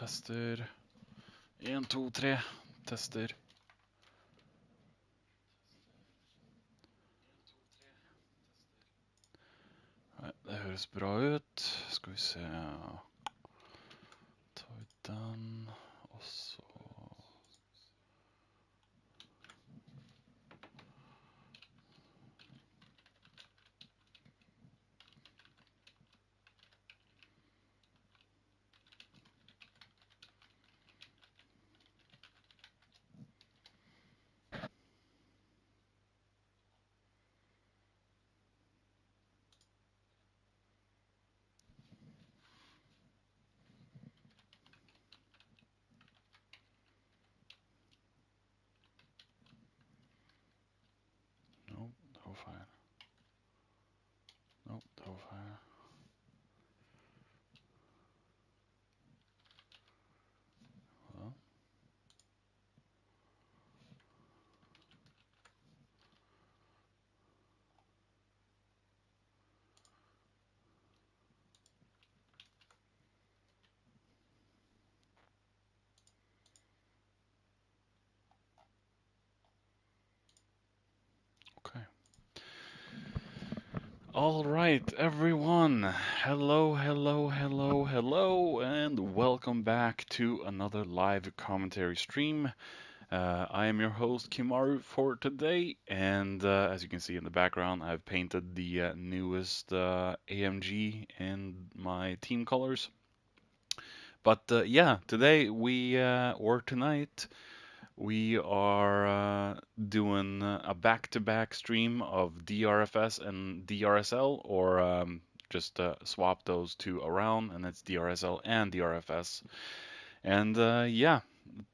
Tester. 1, 2, 3. Tester. Nei, det høres bra ut. Skal vi se. Ta ut den, og så... Nope, det var feil. Nope, det var feil. Ja. Okay. All right, everyone. Hello, hello, hello, hello, and welcome back to another live commentary stream. I am your host, Kimmaru, for today, and as you can see in the background, I've painted the newest AMG in my team colors. But yeah, today or tonight, we are doing a back-to-back stream of DRFS and DRSL, or just swap those two around, and it's DRSL and DRFS. And yeah,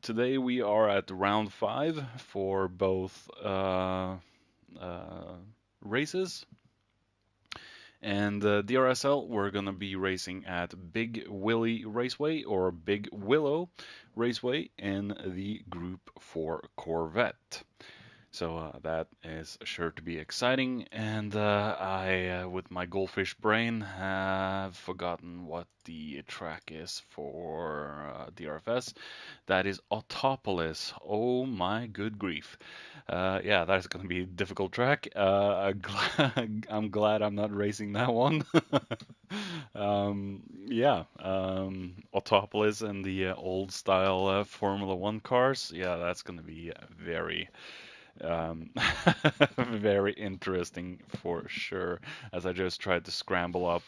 today we are at round 5 for both races. And DRSL, we're going to be racing at Big Willie Raceway or Big Willow Raceway in the Group 4 Corvette. So that is sure to be exciting, and I, with my goldfish brain, have forgotten what the track is for DRFS. That is Autopolis. Oh my good grief. Yeah, that's going to be a difficult track. I'm glad I'm not racing that one. Yeah, Autopolis and the old style Formula 1 cars. Yeah, that's going to be very... very interesting for sure, as I just tried to scramble up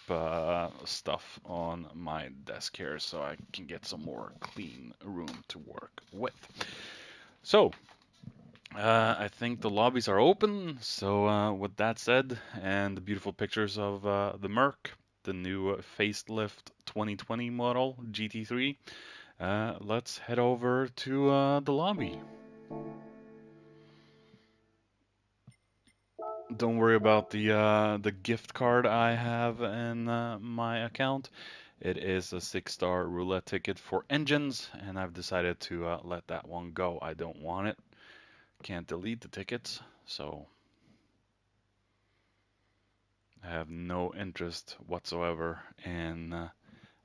stuff on my desk here so I can get some more clean room to work with. So, I think the lobbies are open, so with that said, and the beautiful pictures of the Merc, the new facelift 2020 model GT3, let's head over to the lobby. Don't worry about the gift card I have in my account. It is a 6-star roulette ticket for engines, and I've decided to let that one go. I don't want it. Can't delete the tickets, so I have no interest whatsoever in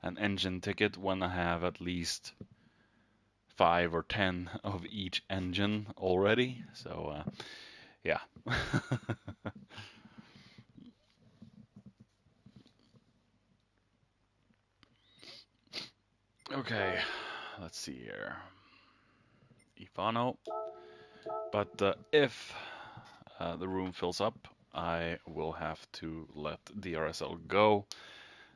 an engine ticket when I have at least 5 or 10 of each engine already. So yeah. Okay, let's see here. Ifano. But if the room fills up, I will have to let DRSL go.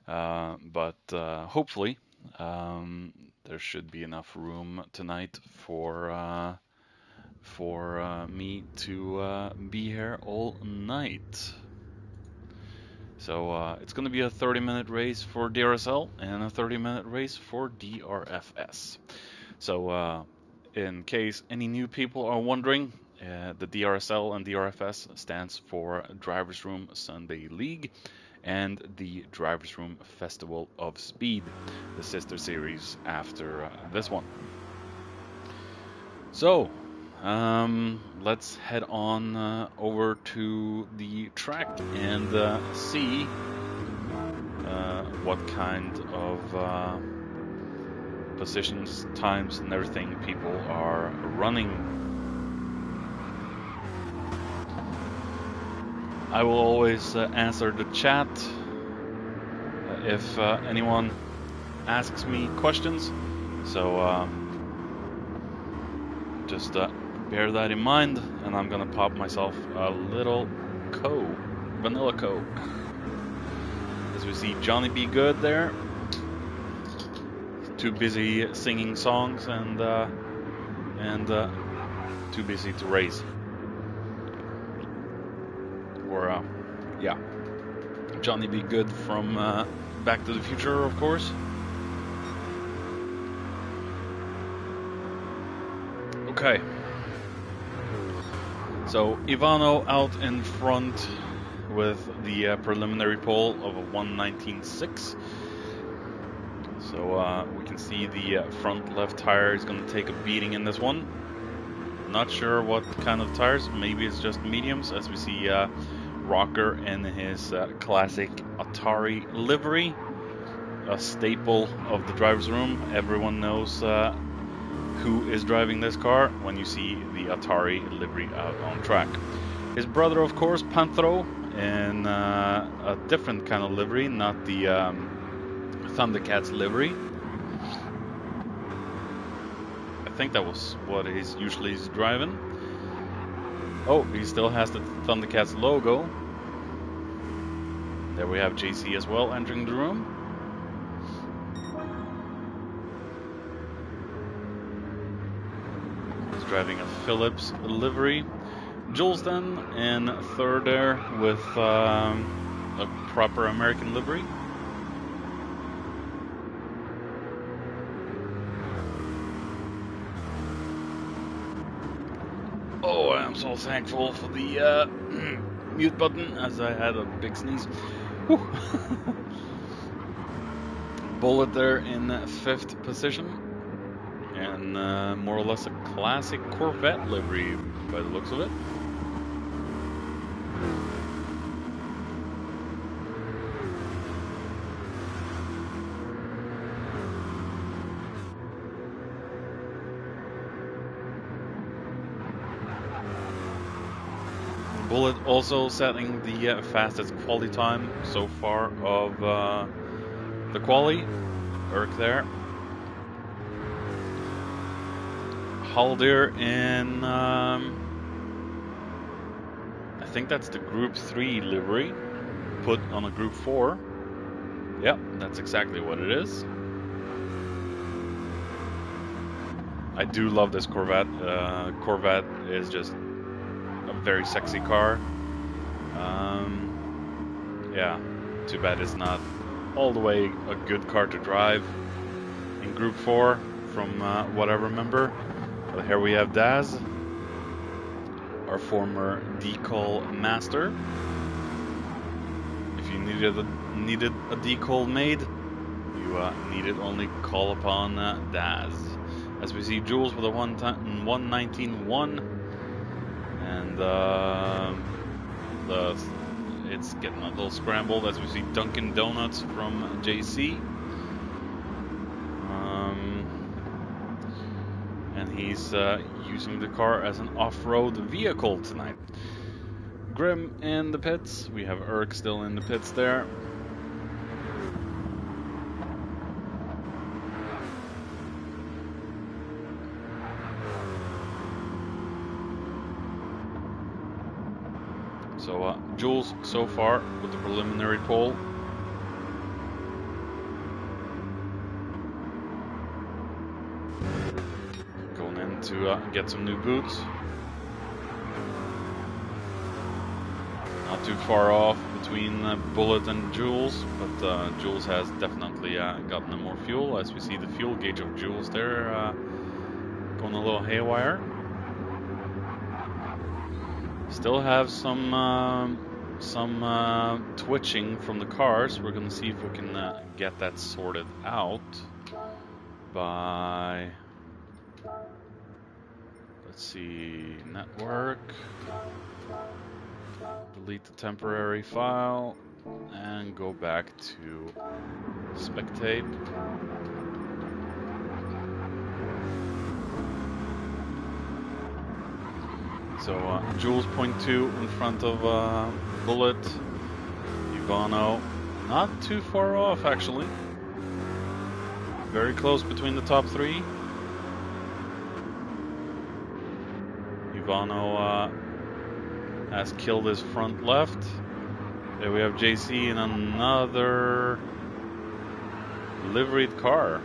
But hopefully, there should be enough room tonight for me to be here all night. So it's going to be a 30-minute race for DRSL and a 30-minute race for DRFS. So in case any new people are wondering, the DRSL and DRFS stands for Drivers Room Sunday League and the Drivers Room Festival of Speed, the sister series after this one. So let's head on over to the track and see what kind of positions, times, and everything people are running. I will always answer the chat if anyone asks me questions, so just bear that in mind, and I'm gonna pop myself a little vanilla Coke. As we see Johnny Be Good there, too busy singing songs and too busy to race. Or yeah, Johnny Be Good from Back to the Future, of course. Okay. So Ivano out in front with the preliminary pole of a 1:19.6. So we can see the front left tire is going to take a beating in this one. Not sure what kind of tires, maybe it's just mediums, as we see Rocker in his classic Atari livery, a staple of the driver's room. Everyone knows who is driving this car when you see the Atari livery out on track. His brother, of course, Panthro, in a different kind of livery, not the Thundercats livery. I think that was what he's usually driving. Oh, he still has the Thundercats logo. There we have JC as well entering the room. He's driving a Phillips livery. Jules then in third there with a proper American livery. Oh, I'm so thankful for the mute button, as I had a big sneeze. Bullet there in fifth position, and more or less a classic Corvette livery by the looks of it. Bullet also setting the fastest quali time so far of the quali. Erk there. Haldir in, I think that's the Group 3 livery, put on a Group 4. Yep, that's exactly what it is. I do love this Corvette. Corvette is just a very sexy car. Yeah, too bad it's not all the way a good car to drive in Group 4 from what I remember. But here we have Daz, our former decal master. If you needed a decal made, you needed only call upon Daz. As we see Jules with a 1:19.1, and it's getting a little scrambled as we see Dunkin' Donuts from JC. And he's using the car as an off-road vehicle tonight. Grim in the pits. We have Erk still in the pits there. So Jules so far with the preliminary pole. Going in to get some new boots. Not too far off between Bullet and Jules, but Jules has definitely gotten more fuel, as we see the fuel gauge of Jules there going a little haywire. Still have some twitching from the cars. We're gonna see if we can get that sorted out by, let's see, network, delete the temporary file, and go back to spectate. So Jules 0.2 in front of Bullet. Ivano not too far off actually. Very close between the top three. Ivano has killed his front left. There we have JC in another liveried car.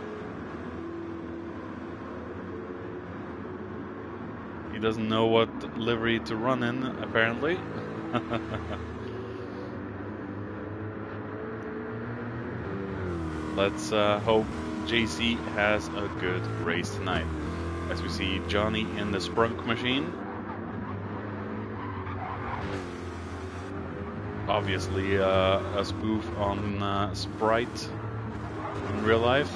He doesn't know what livery to run in, apparently. Let's hope JC has a good race tonight. As we see Johnny in the Sprunk machine. Obviously a spoof on Sprite in real life.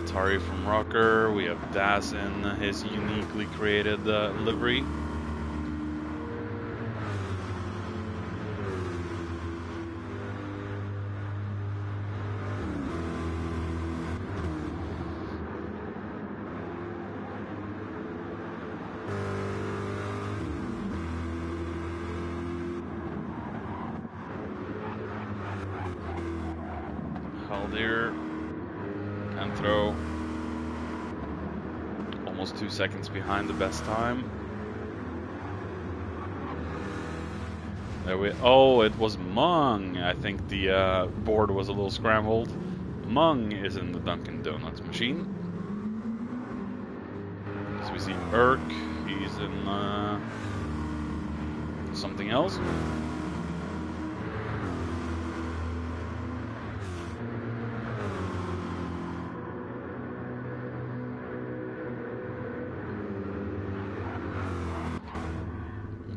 Atari from Rocker. We have Das in his uniquely created livery. Haldir can throw almost 2 seconds behind the best time. There we. Oh, it was Mung. I think the board was a little scrambled. Mung is in the Dunkin' Donuts machine. So we see Urk. He's in something else.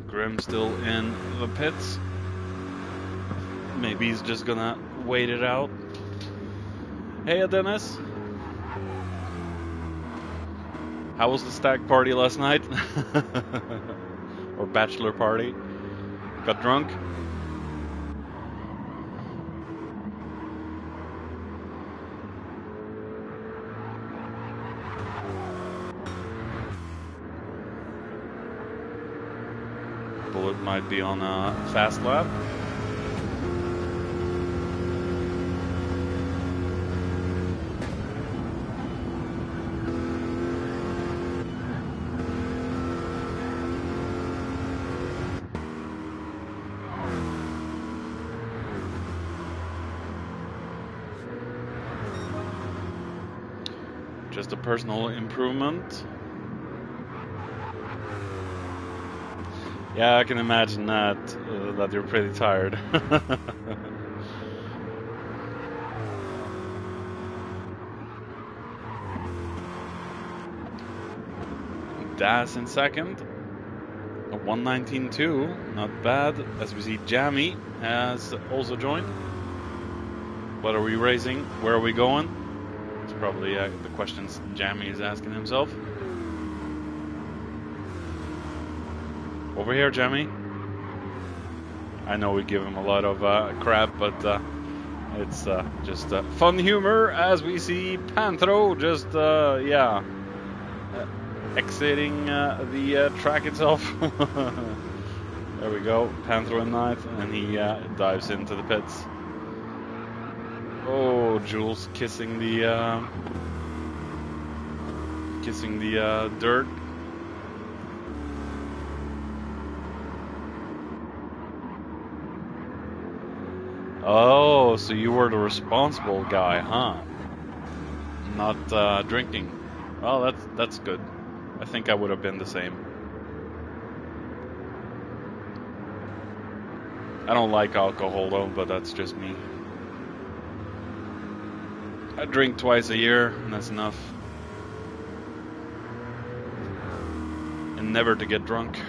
Grim still in the pits. Maybe he's just gonna wait it out. Hey, Dennis. How was the stag party last night? Or bachelor party? Got drunk? Bullet might be on a fast lap. Just a personal improvement. Yeah, I can imagine that you're pretty tired. Das in second. A 1:19.2, not bad. As we see, Jammy has also joined. What are we racing? Where are we going? It's probably the questions Jammy is asking himself. Over here, Jammy. I know we give him a lot of crap, but it's just fun humor as we see Panthro just, exiting the track itself. There we go, Panthro in ninth, and he dives into the pits. Oh, Jules kissing the dirt. Oh, so you were the responsible guy, huh? Not drinking. Well, that's good. I think I would have been the same. I don't like alcohol though, but that's just me. I drink twice a year, and that's enough. And never to get drunk.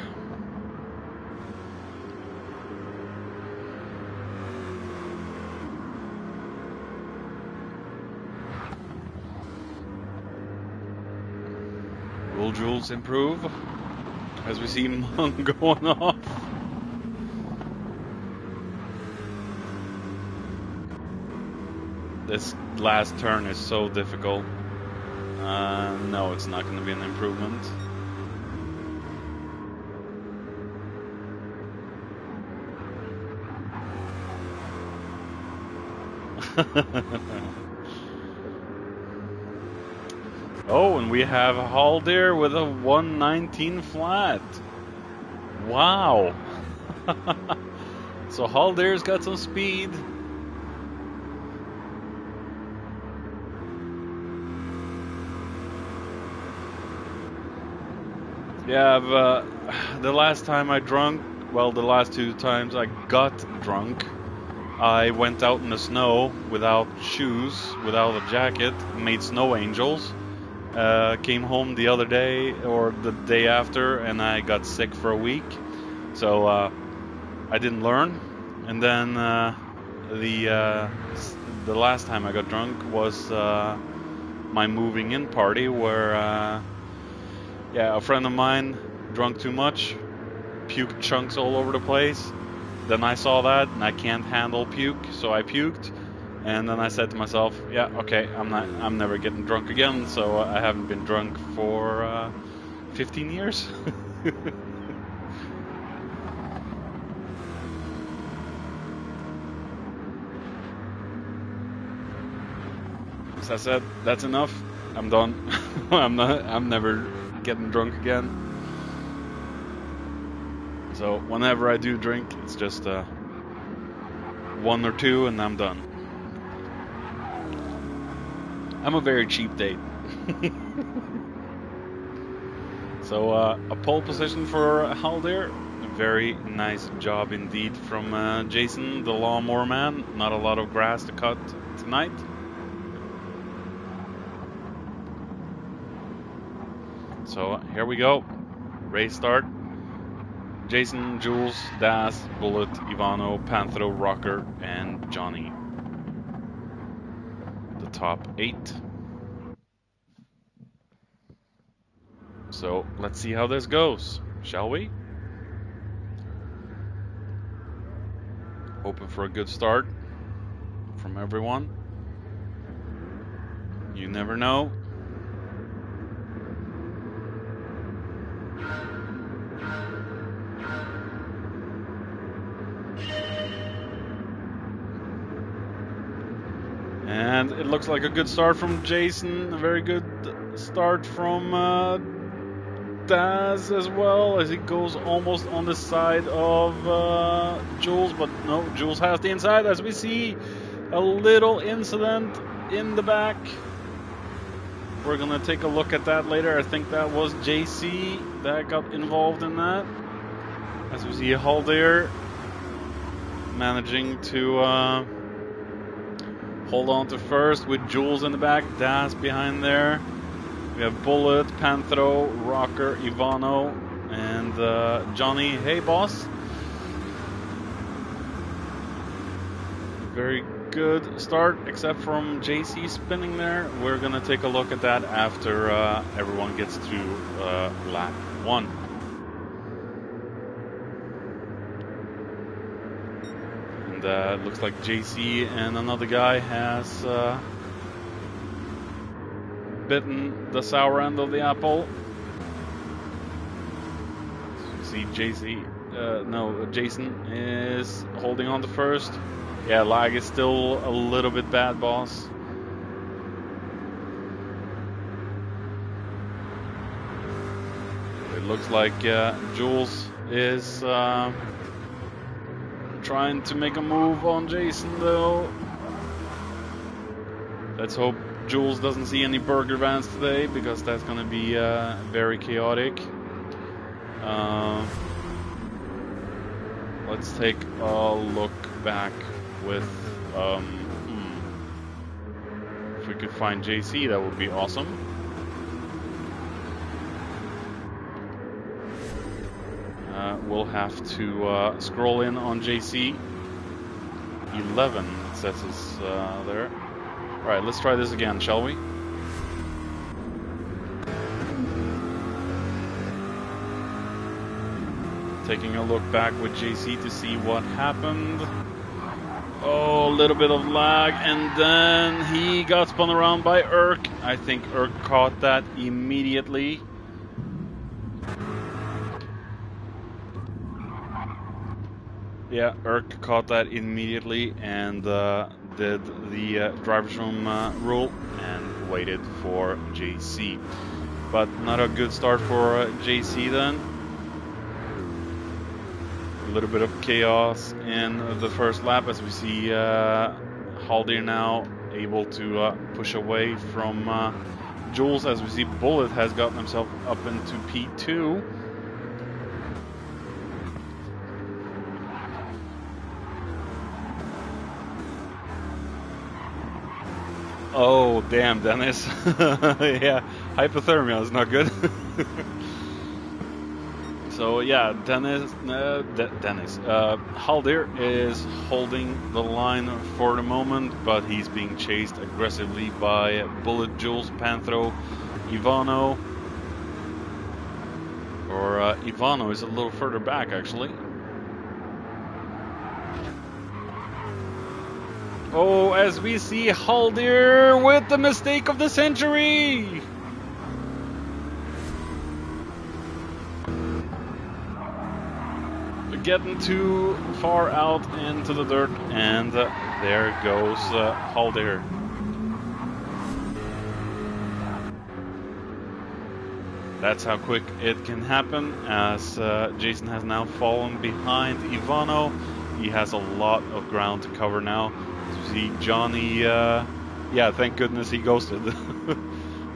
Will Jules improve as we see Mung going off? This last turn is so difficult. No, it's not going to be an improvement. Oh, and we have Haldir with a 119 flat. Wow. So Haldir's got some speed. Yeah, the last time I drunk, well, the last 2 times I got drunk, I went out in the snow without shoes, without a jacket, made snow angels. Came home the other day or the day after, and I got sick for a week. So I didn't learn. And then the last time I got drunk was my moving in party, where yeah, a friend of mine drunk too much, puked chunks all over the place. Then I saw that, and I can't handle puke, so I puked. And then I said to myself, yeah, okay, I'm never getting drunk again. So I haven't been drunk for 15 years. So I said, that's enough. I'm done. I'm never getting drunk again. So whenever I do drink, it's just 1 or 2, and I'm done. I'm a very cheap date. So a pole position for Haldir. A very nice job indeed from Jason, the lawnmower man. Not a lot of grass to cut tonight. So here we go. Race start. Jason, Jules, Daz, Bullet, Ivano, Panthro, Rocker, and Johnny. The top 8. So let's see how this goes, shall we? Hoping for a good start from everyone. You never know. And it looks like a good start from Jason. A very good start from Daz as well, as he goes almost on the side of Jules. But no, Jules has the inside, as we see a little incident in the back. We're going to take a look at that later. I think that was JC that got involved in that. As we see Haldir managing to hold on to first with Jules in the back, Daz behind there. We have Bullet, Panthro, Rocker, Ivano, and Johnny. Hey, boss. Very good start, except from JC spinning there. We're going to take a look at that after everyone gets to lap 1. And looks like JC and another guy has bitten the sour end of the apple. So you see Jason is holding on to first. Yeah, lag is still a little bit bad, boss. It looks like Jules is trying to make a move on Jason, though. Let's hope Jules doesn't see any burger vans today, because that's going to be very chaotic. Let's take a look back with if we could find JC, that would be awesome. We'll have to scroll in on JC. 11 it says is there. Alright, let's try this again, shall we? Taking a look back with JC to see what happened. Oh, a little bit of lag, and then he got spun around by Urk. I think Urk caught that immediately. Yeah, Urk caught that immediately, and did the driver's room rule and waited for JC. But not a good start for JC then. A little bit of chaos in the first lap as we see Haldir now able to push away from Jules, as we see Bullet has gotten himself up into P2. Oh, damn, Dennis. Yeah, hypothermia is not good. So yeah, Haldir is holding the line for the moment, but he's being chased aggressively by Bullet, Jules, Panthro, Ivano. Or Ivano is a little further back, actually. Oh, as we see Haldir with the mistake of the century! Getting too far out into the dirt, and there goes Haldir. That's how quick it can happen, as Jason has now fallen behind Ivano. He has a lot of ground to cover now. As we see Johnny, yeah, thank goodness he ghosted.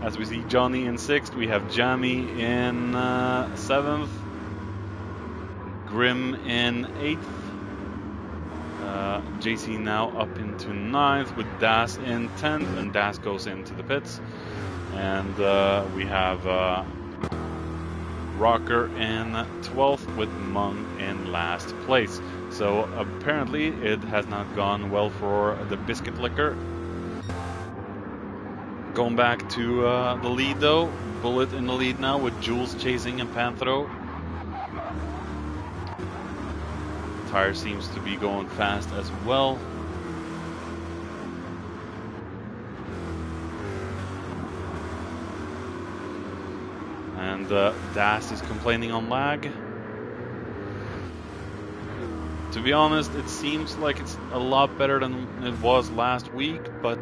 As we see Johnny in 6th, we have Jamie in 7th. Grim in 8th. JC now up into 9th with Das in 10th, and Das goes into the pits. And we have Rocker in 12th with Mung in last place. So apparently it has not gone well for the Biscuit Liquor. Going back to the lead though, Bullet in the lead now with Jules chasing and Panthro. Tire seems to be going fast as well. And Das is complaining on lag. To be honest, it seems like it's a lot better than it was last week, but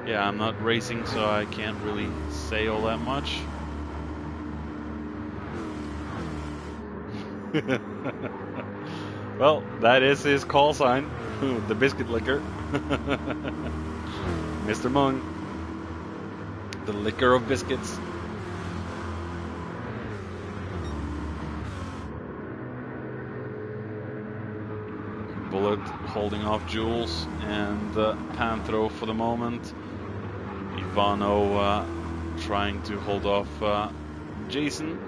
yeah, I'm not racing, so I can't really say all that much. Well, that is his call sign, the Biscuit Liquor. Mr. Mung, the liquor of biscuits. Bullet holding off Jules and Panthro for the moment. Ivano trying to hold off Jason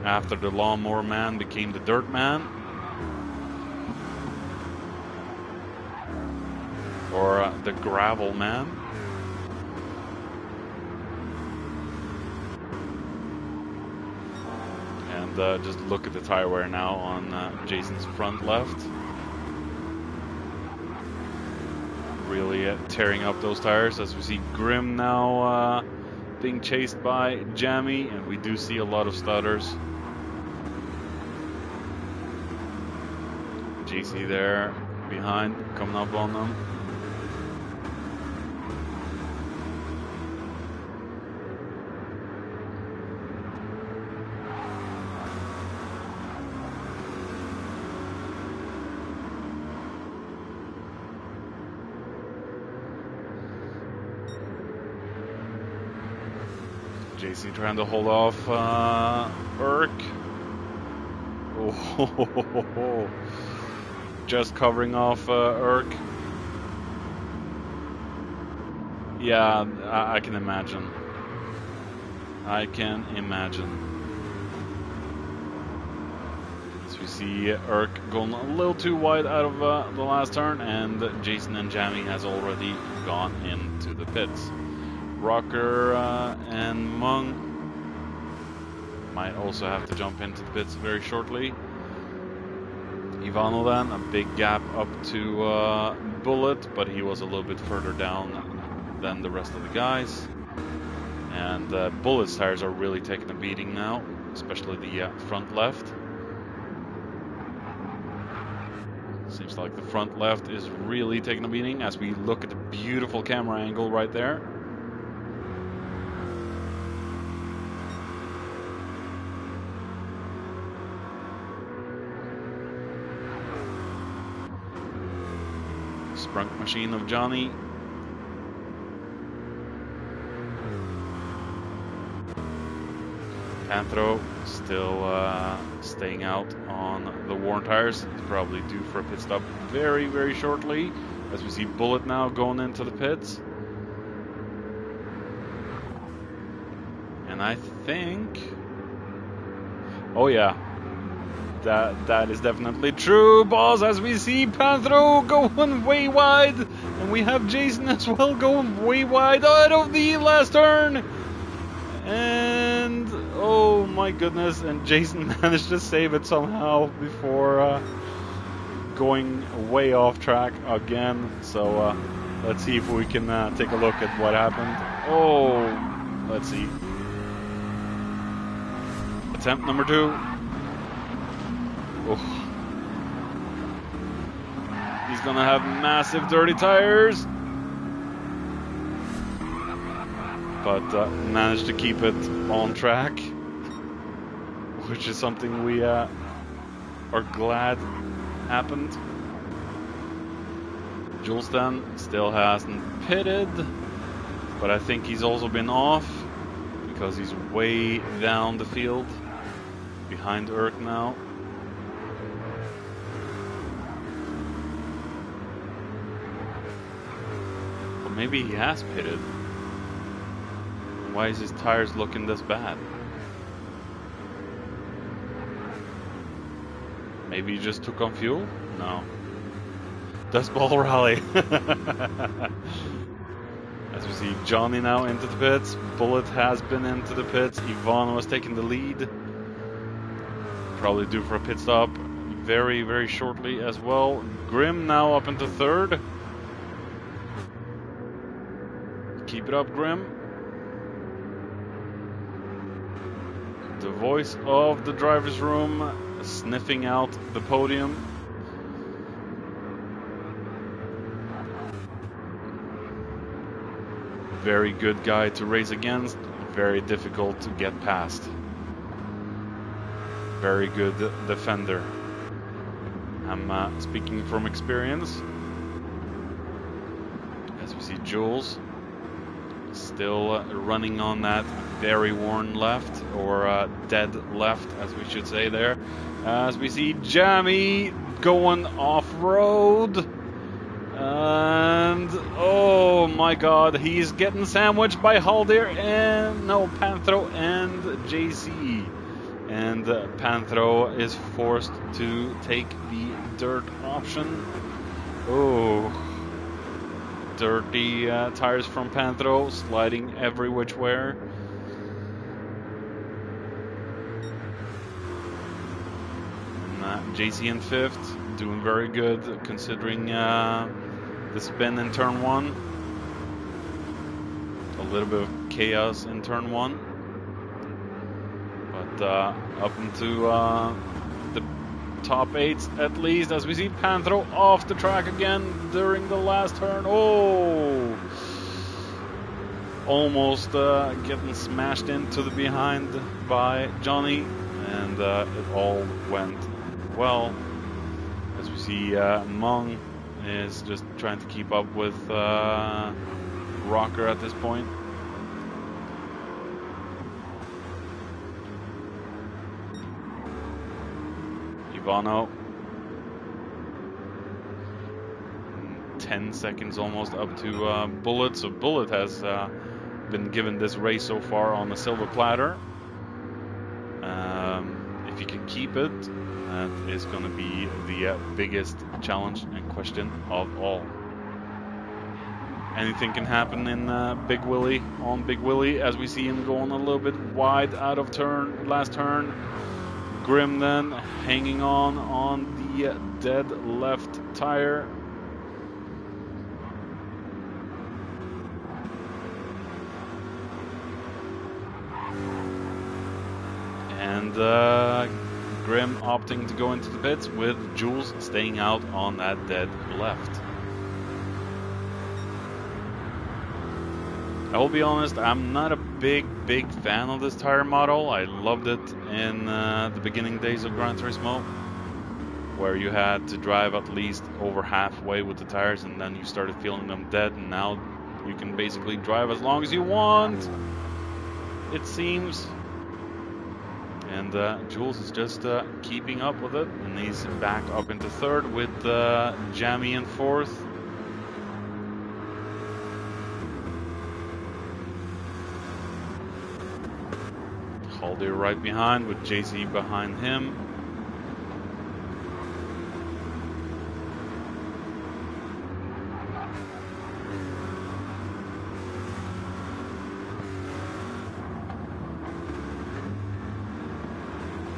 after the Lawnmower Man became the Dirt Man. Or the Gravel Man. And just look at the tire wear now on Jason's front left. Really tearing up those tires, as we see Grim now being chased by Jammy, and we do see a lot of stutters. JC there behind, coming up on them. JC trying to hold off Urk. Oh, just covering off Urk. Yeah, I can imagine. I can imagine. So we see Urk going a little too wide out of the last turn, and Jason and Jamie has already gone into the pits. Rocker and Mung might also have to jump into the pits very shortly. Ivano then, a big gap up to Bullet, but he was a little bit further down than the rest of the guys. And Bullet's tires are really taking a beating now, especially the front left. Seems Looks like the front left is really taking a beating as we look at the beautiful camera angle right there. Sprunk machine of Johnny. Panthro still staying out on the worn tires. He's probably due for a pit stop very, very shortly. As we see Bullet now going into the pits. And I think... Oh yeah. That is definitely true, boss, as we see Panthro going way wide. And we have Jason as well going way wide out of the last turn. And oh my goodness, and Jason managed to save it somehow before going way off track again. So let's see if we can take a look at what happened. Oh, let's see. Attempt number 2. Oh. He's gonna have massive dirty tires. But managed to keep it on track, which is something we are glad happened. Julestan still hasn't pitted, but I think he's also been off because he's way down the field behind Urk now. Or maybe he has pitted. Why is his tires looking this bad? Maybe he just took on fuel? No. Dust Ball Rally. As we see Johnny now into the pits. Bullet has been into the pits. Ivano was taking the lead. Probably due for a pit stop very, very shortly as well. Grim now up into 3rd. Keep it up, Grim. The voice of the driver's room sniffing out the podium. Very good guy to race against, very difficult to get past. Very good defender. I'm speaking from experience. As we see Jules still running on that very worn left, or dead left as we should say there. As we see Jammy going off-road, and oh my god, he's getting sandwiched by Haldir and Panthro and JC, and Panthro is forced to take the dirt option. Oh, dirty tires from Panthro, sliding every which way. JC in 5th, doing very good considering the spin in turn 1. A little bit of chaos in turn 1. But up into the top 8s at least, as we see Panthro off the track again during the last turn. Oh! Almost getting smashed into the behind by Johnny, and it all went well. As we see Mung is just trying to keep up with Rocker at this point. Ivano 10 seconds almost up to Bullet, so Bullet has been given this race so far on a silver platter. If he can keep it, that is going to be the biggest challenge and question of all. Anything can happen in Big Willie, on Big Willie, as we see him going a little bit wide out of last turn. Grim then hanging on the dead left tire. And Grim opting to go into the pits, with Jules staying out on that dead left. I will be honest, I'm not a big fan of this tire model. I loved it in the beginning days of Gran Turismo, where you had to drive at least over halfway with the tires and then you started feeling them dead, and now you can basically drive as long as you want, it seems. And Jules is just keeping up with it, and he's back up into third with Jamie in fourth. Haldir right behind, with JC behind him.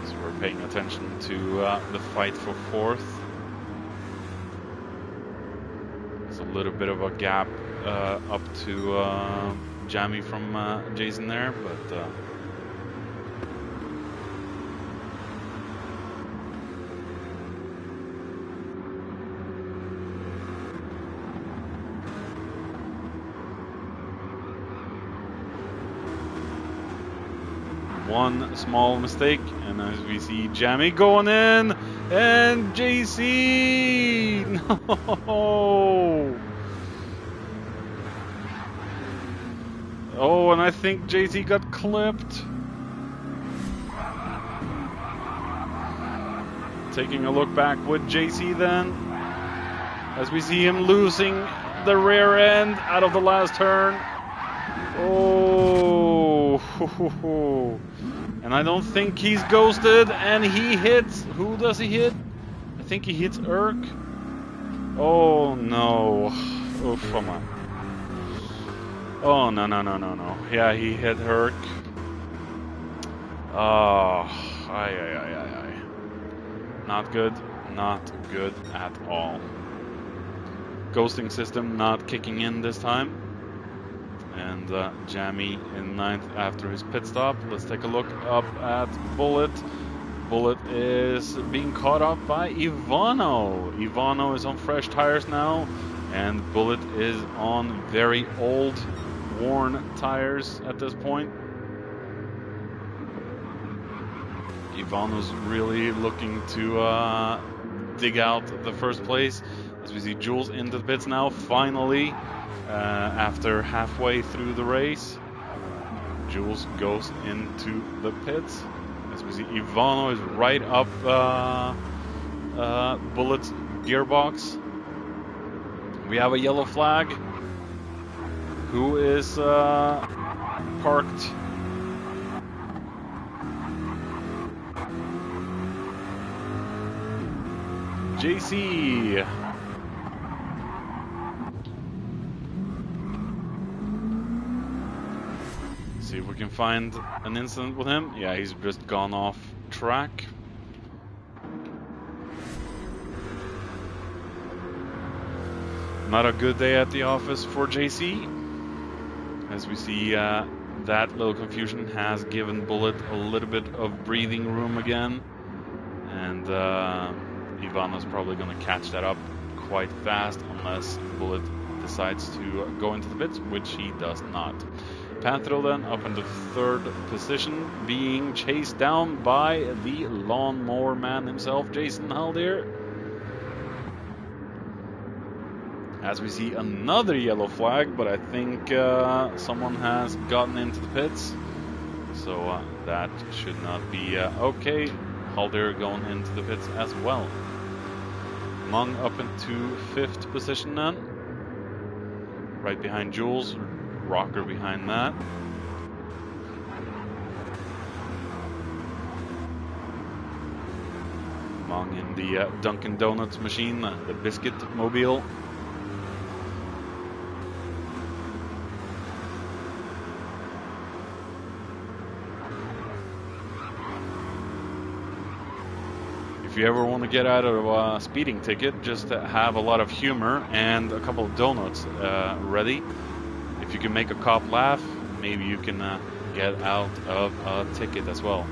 So we're paying attention to the fight for fourth. There's a little bit of a gap up to Jamie from Jason there, but one small mistake, and as we see Jamie going in, and JC, no! Oh, and I think JC got clipped. Taking a look back with JC then, as we see him losing the rear end out of the last turn. Oh, and I don't think he's ghosted, and he hits, who does he hit? I think he hits Urk. Oh no, oh come on. Oh no. Yeah, he hit Urk. Oh, aye. Not good at all. Ghosting system not kicking in this time. And Jamie in ninth after his pit stop. Let's take a look up at Bullet. Bullet is being caught up by Ivano. Ivano is on fresh tires now, and Bullet is on very old, worn tires at this point. Ivano's really looking to dig out the first place. As we see Jules into the pits now, finally. After halfway through the race, Jules goes into the pits. As we see, Ivano is right up Bullet's gearbox. We have a yellow flag. Who is parked? JC. See if we can find an incident with him. Yeah, he's just gone off track. Not a good day at the office for JC. As we see, that little confusion has given Bullet a little bit of breathing room again. And Ivano's probably going to catch that up quite fast unless Bullet decides to go into the pits, which he does not. Panther then up into third position, being chased down by the lawnmower man himself, Jason Haldir. As we see another yellow flag, but I think someone has gotten into the pits, so that should not be okay. Haldir going into the pits as well. Mung up into fifth position then, right behind Jules. Rocker behind that. Mung in the Dunkin' Donuts machine, the biscuit mobile. If you ever want to get out of a speeding ticket, just have a lot of humor and a couple of donuts ready. If you can make a cop laugh, maybe you can get out of a ticket as well.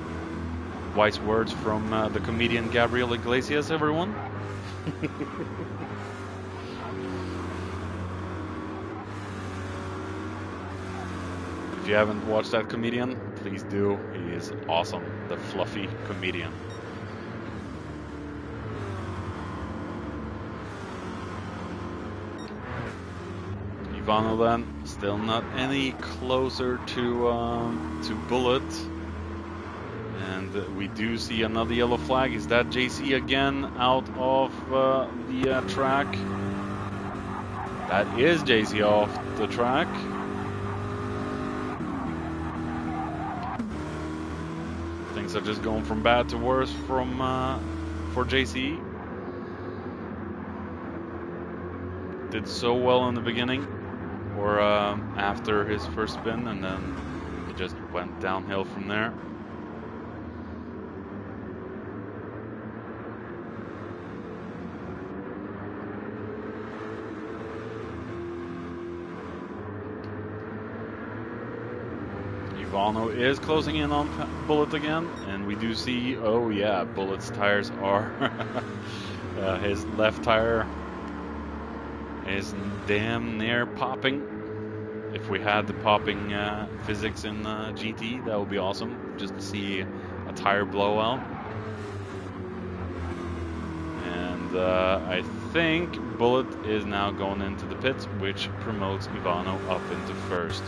Wise words from the comedian Gabriel Iglesias, everyone. If you haven't watched that comedian, please do. He is awesome, the fluffy comedian. Ivano then, still not any closer to Bullet. And we do see another yellow flag. Is that JC again out of the track? That is JC off the track. Things are just going from bad to worse for JC. Did so well in the beginning, or after his first spin, and then he just went downhill from there. Ivano is closing in on Bullet again, and we do see, oh yeah, Bullet's tires are, his left tire is damn near popping. If we had the popping physics in GT, that would be awesome, just to see a tire blowout. And I think Bullet is now going into the pits, which promotes Ivano up into first.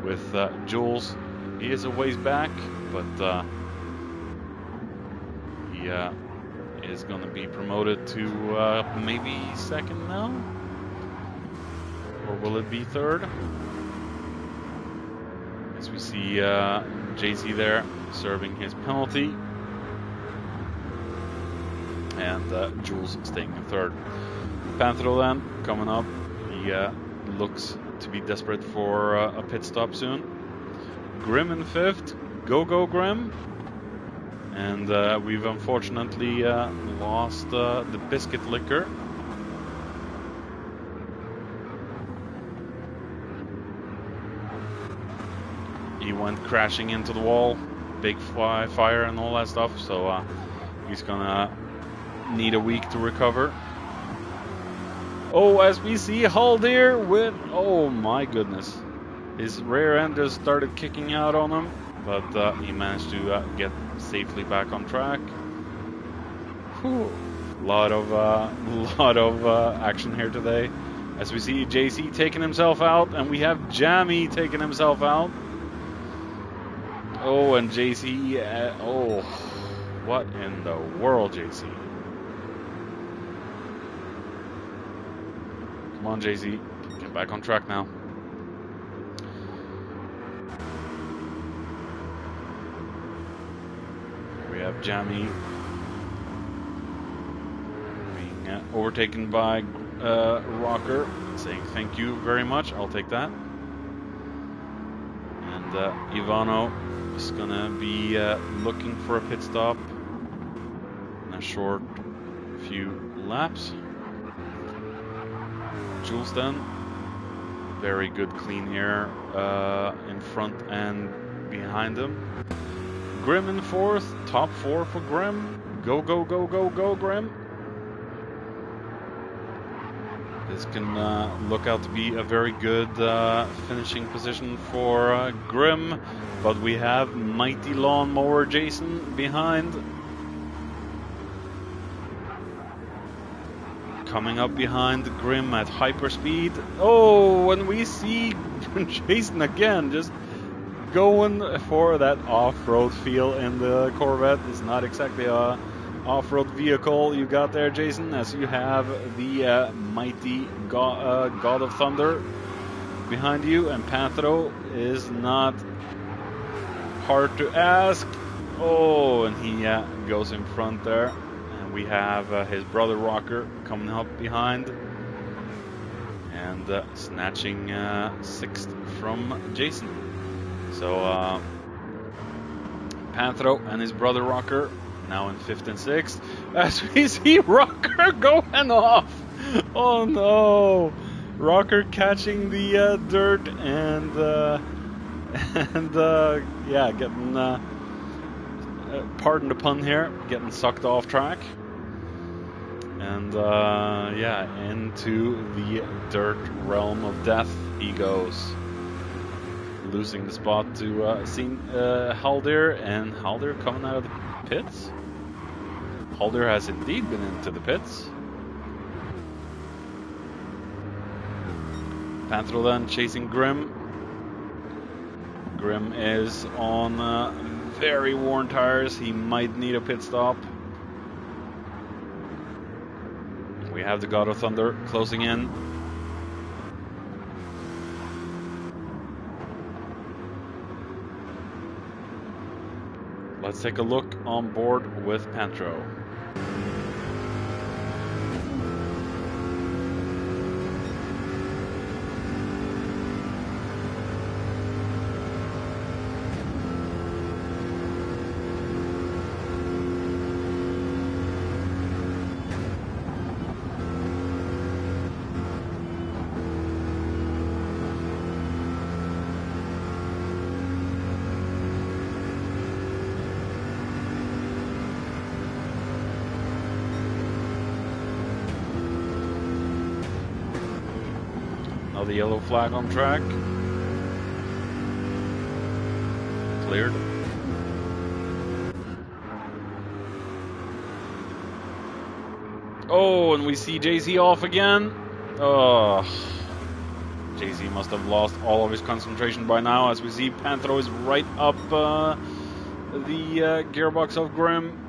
With Jules, he is a ways back, but he is going to be promoted to maybe second now? Or will it be third? As we see JC there serving his penalty. And Jules staying in third. Panthro then coming up. He looks to be desperate for a pit stop soon. Grim in fifth. Go Grim. And we've unfortunately lost the biscuit licker. He went crashing into the wall, big fire and all that stuff, so he's gonna need a week to recover. Oh, as we see Haldir with, oh my goodness, his rear end just started kicking out on him, but he managed to get safely back on track. Whew. Lot of action here today, as we see JC taking himself out, and we have Jammy taking himself out. Oh, and JC, oh, what in the world, JC? Come on, JC, get back on track now. Here we have Jammy being overtaken by Rocker, saying thank you very much, I'll take that. And Ivano is gonna be looking for a pit stop in a short few laps. Jules then, very good clean air in front and behind him. Grim in fourth, top four for Grim. Go Grim. This can look out to be a very good finishing position for Grim, but we have Mighty Lawnmower Jason behind. Coming up behind Grim at hyperspeed. Oh, and we see Jason again, just going for that off-road feel in the Corvette. It's not exactly a off-road vehicle you got there, Jason, as you have the mighty God of Thunder behind you, and Panthro is not hard to ask. Oh, and he goes in front there, and we have his brother Rocker coming up behind and snatching sixth from Jason. So Panthro and his brother Rocker now in fifth and sixth, as we see Rocker going off. Oh no, Rocker catching the dirt and yeah, getting pardon the pun here, getting sucked off track. And yeah, into the dirt realm of death he goes. Losing the spot to Haldir, and Haldir coming out of the pits. Haldir has indeed been into the pits. Panthro then chasing Grim. Grim is on very worn tires. He might need a pit stop. We have the God of Thunder closing in. Let's take a look on board with Panthro. The yellow flag on track. Cleared. Oh, and we see JC off again. Oh, JC must have lost all of his concentration by now, as we see Panthro is right up the gearbox of Grim.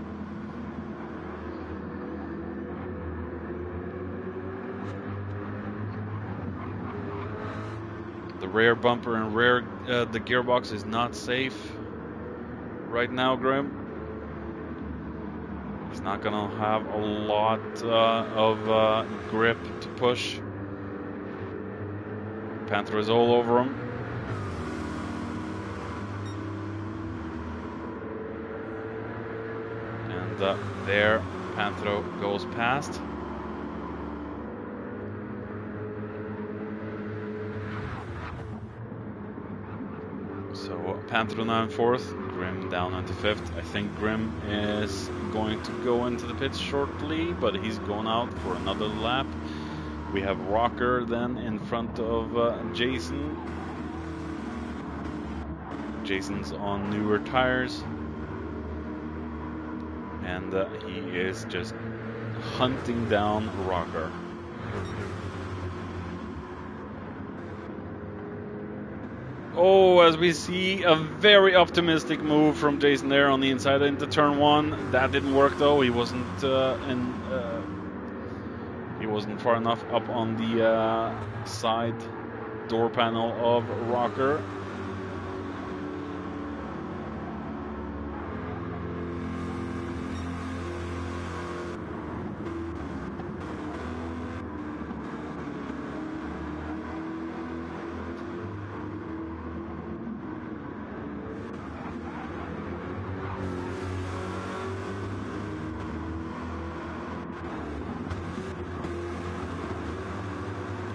The rear bumper and rear the gearbox is not safe right now, Grim. He's not gonna have a lot of grip to push. Panthro is all over him. And there Panthro goes past. So Panthro now in 4th, Grim down into 5th. I think Grim is going to go into the pits shortly, but he's going out for another lap. We have Rocker then in front of Jason. Jason's on newer tires. And he is just hunting down Rocker. Oh, as we see a very optimistic move from Jason there on the inside into turn 1. That didn't work though. He wasn't he wasn't far enough up on the side door panel of Rocker.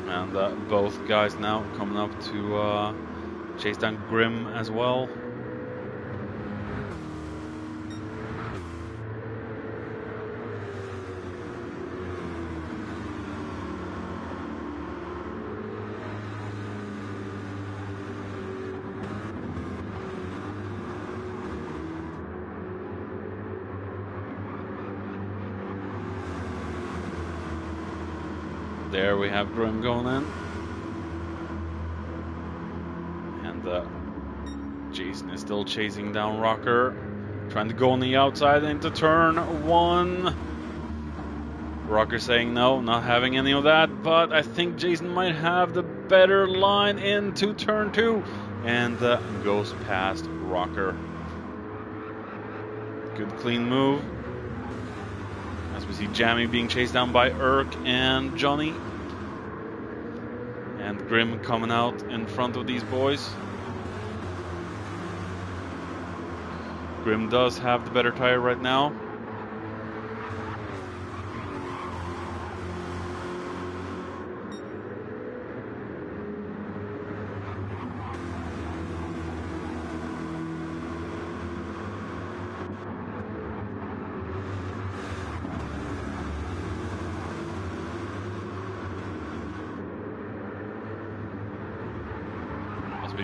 And both guys now coming up to chase down Grim as well. There we have Grim going in. And Jason is still chasing down Rocker. Trying to go on the outside into turn 1. Rocker saying no, not having any of that. But I think Jason might have the better line into turn 2. And goes past Rocker. Good clean move. As we see Jammy being chased down by Urk and Johnny. And Grim coming out in front of these boys. Grim does have the better tire right now.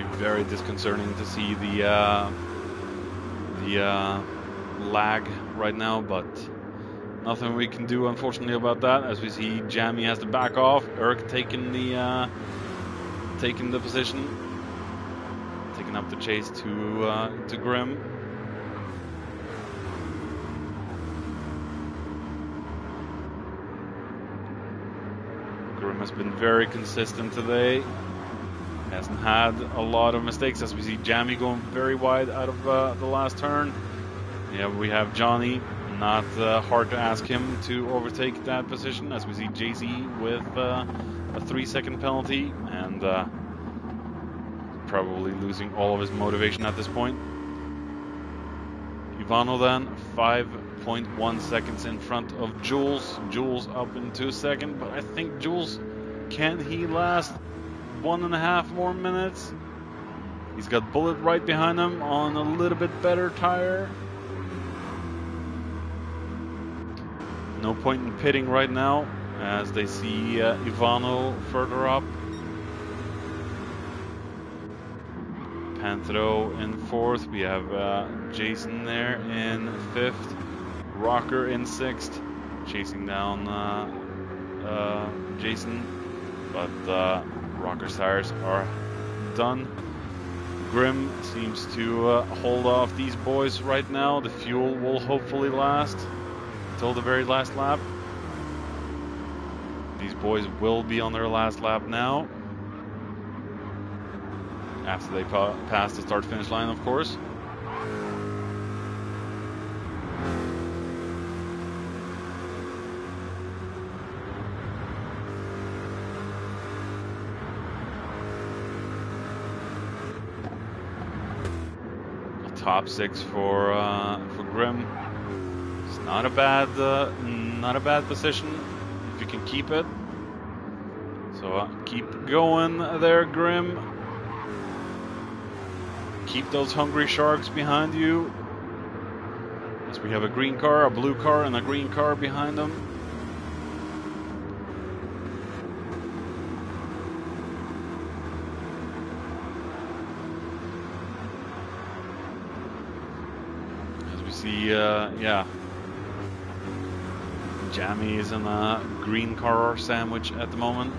be very disconcerting to see the lag right now, but nothing we can do unfortunately about that. As we see, Jamie has to back off. Erk taking the position, taking up the chase to Grim. Grim has been very consistent today. Hasn't had a lot of mistakes, as we see Jamie going very wide out of the last turn. Yeah, we have Johnny. Not hard to ask him to overtake that position, as we see JC with a 3-second penalty and probably losing all of his motivation at this point. Ivano then 5.1 seconds in front of Jules. Jules up into second, but I think Jules, can he last 1.5 more minutes? He's got Bullet right behind him on a little bit better tire. No point in pitting right now, as they see Ivano further up. Panthro in 4th. We have Jason there in 5th. Rocker in 6th, chasing down Jason. But Rocker's tires are done. Grim seems to hold off these boys right now. The fuel will hopefully last until the very last lap. These boys will be on their last lap now, after they pass the start-finish line, of course. A top 6 for Grim. It's not a bad position if you can keep it. So keep going there, Grim. Keep those hungry sharks behind you. As we have a green car, a blue car, and a green car behind them. As we see, yeah, Jamie is in a green car sandwich at the moment.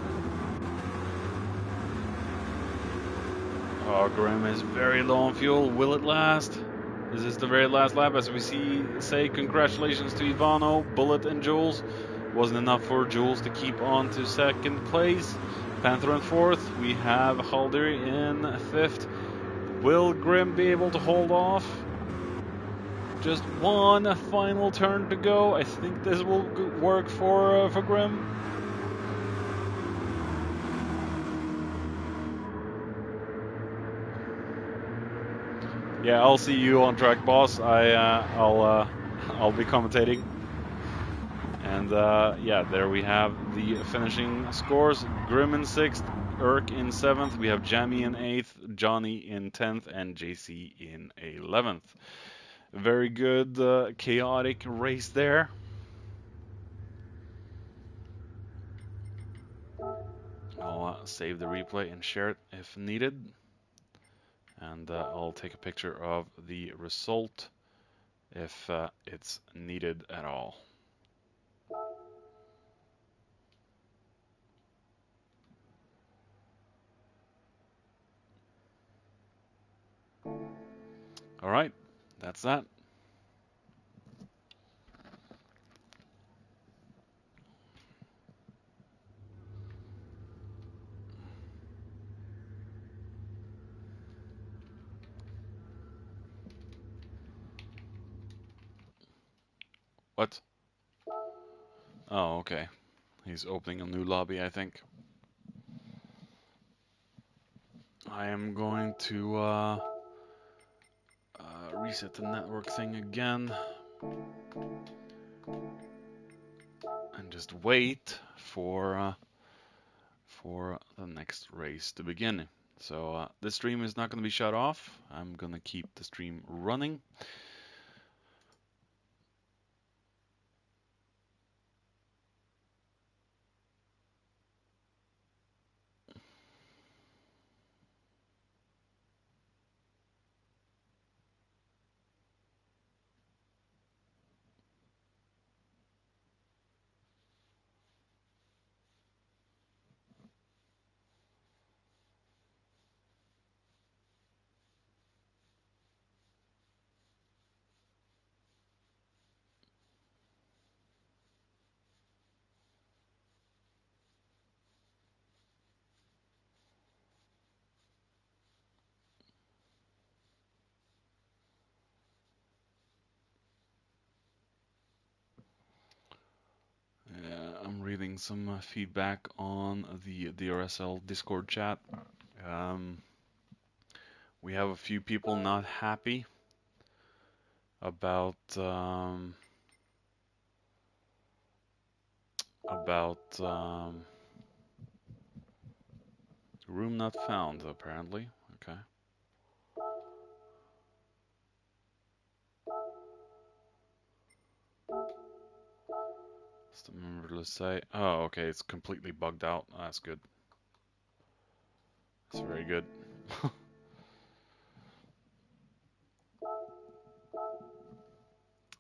Oh, Grim is very low on fuel. Will it last? Is this the very last lap? As we say congratulations to Ivano, Bullet, and Jules. Wasn't enough for Jules to keep on to 2nd place. Panther in 4th. We have Halder in 5th. Will Grim be able to hold off? Just one final turn to go. I think this will work for Grim. Yeah, I'll see you on track, boss. I'll be commentating. And yeah, there we have the finishing scores. Grim in 6th, Erk in 7th. We have Jamie in 8th, Johnny in 10th, and JC in 11th. Very good, chaotic race there. I'll save the replay and share it if needed. And I'll take a picture of the result if it's needed at all. All right, that's that. What? Oh, okay. He's opening a new lobby, I think. I am going to reset the network thing again. And just wait for the next race to begin. So this stream is not going to be shut off. I'm going to keep the stream running. getting some feedback on the DRSL Discord chat. We have a few people not happy about room not found, apparently. Okay. Just remember to say, oh, okay, it's completely bugged out. Oh, that's good. That's very good.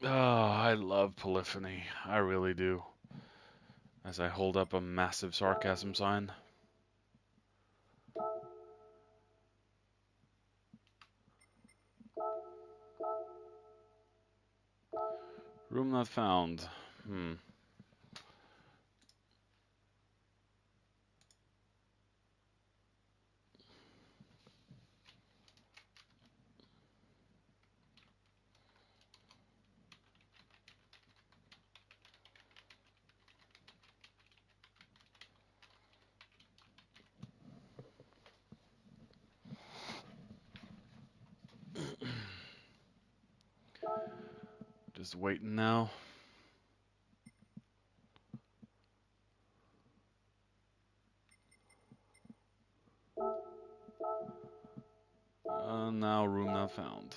Oh, I love polyphony. I really do. As I hold up a massive sarcasm sign. Room not found. Just waiting now. Now room not found.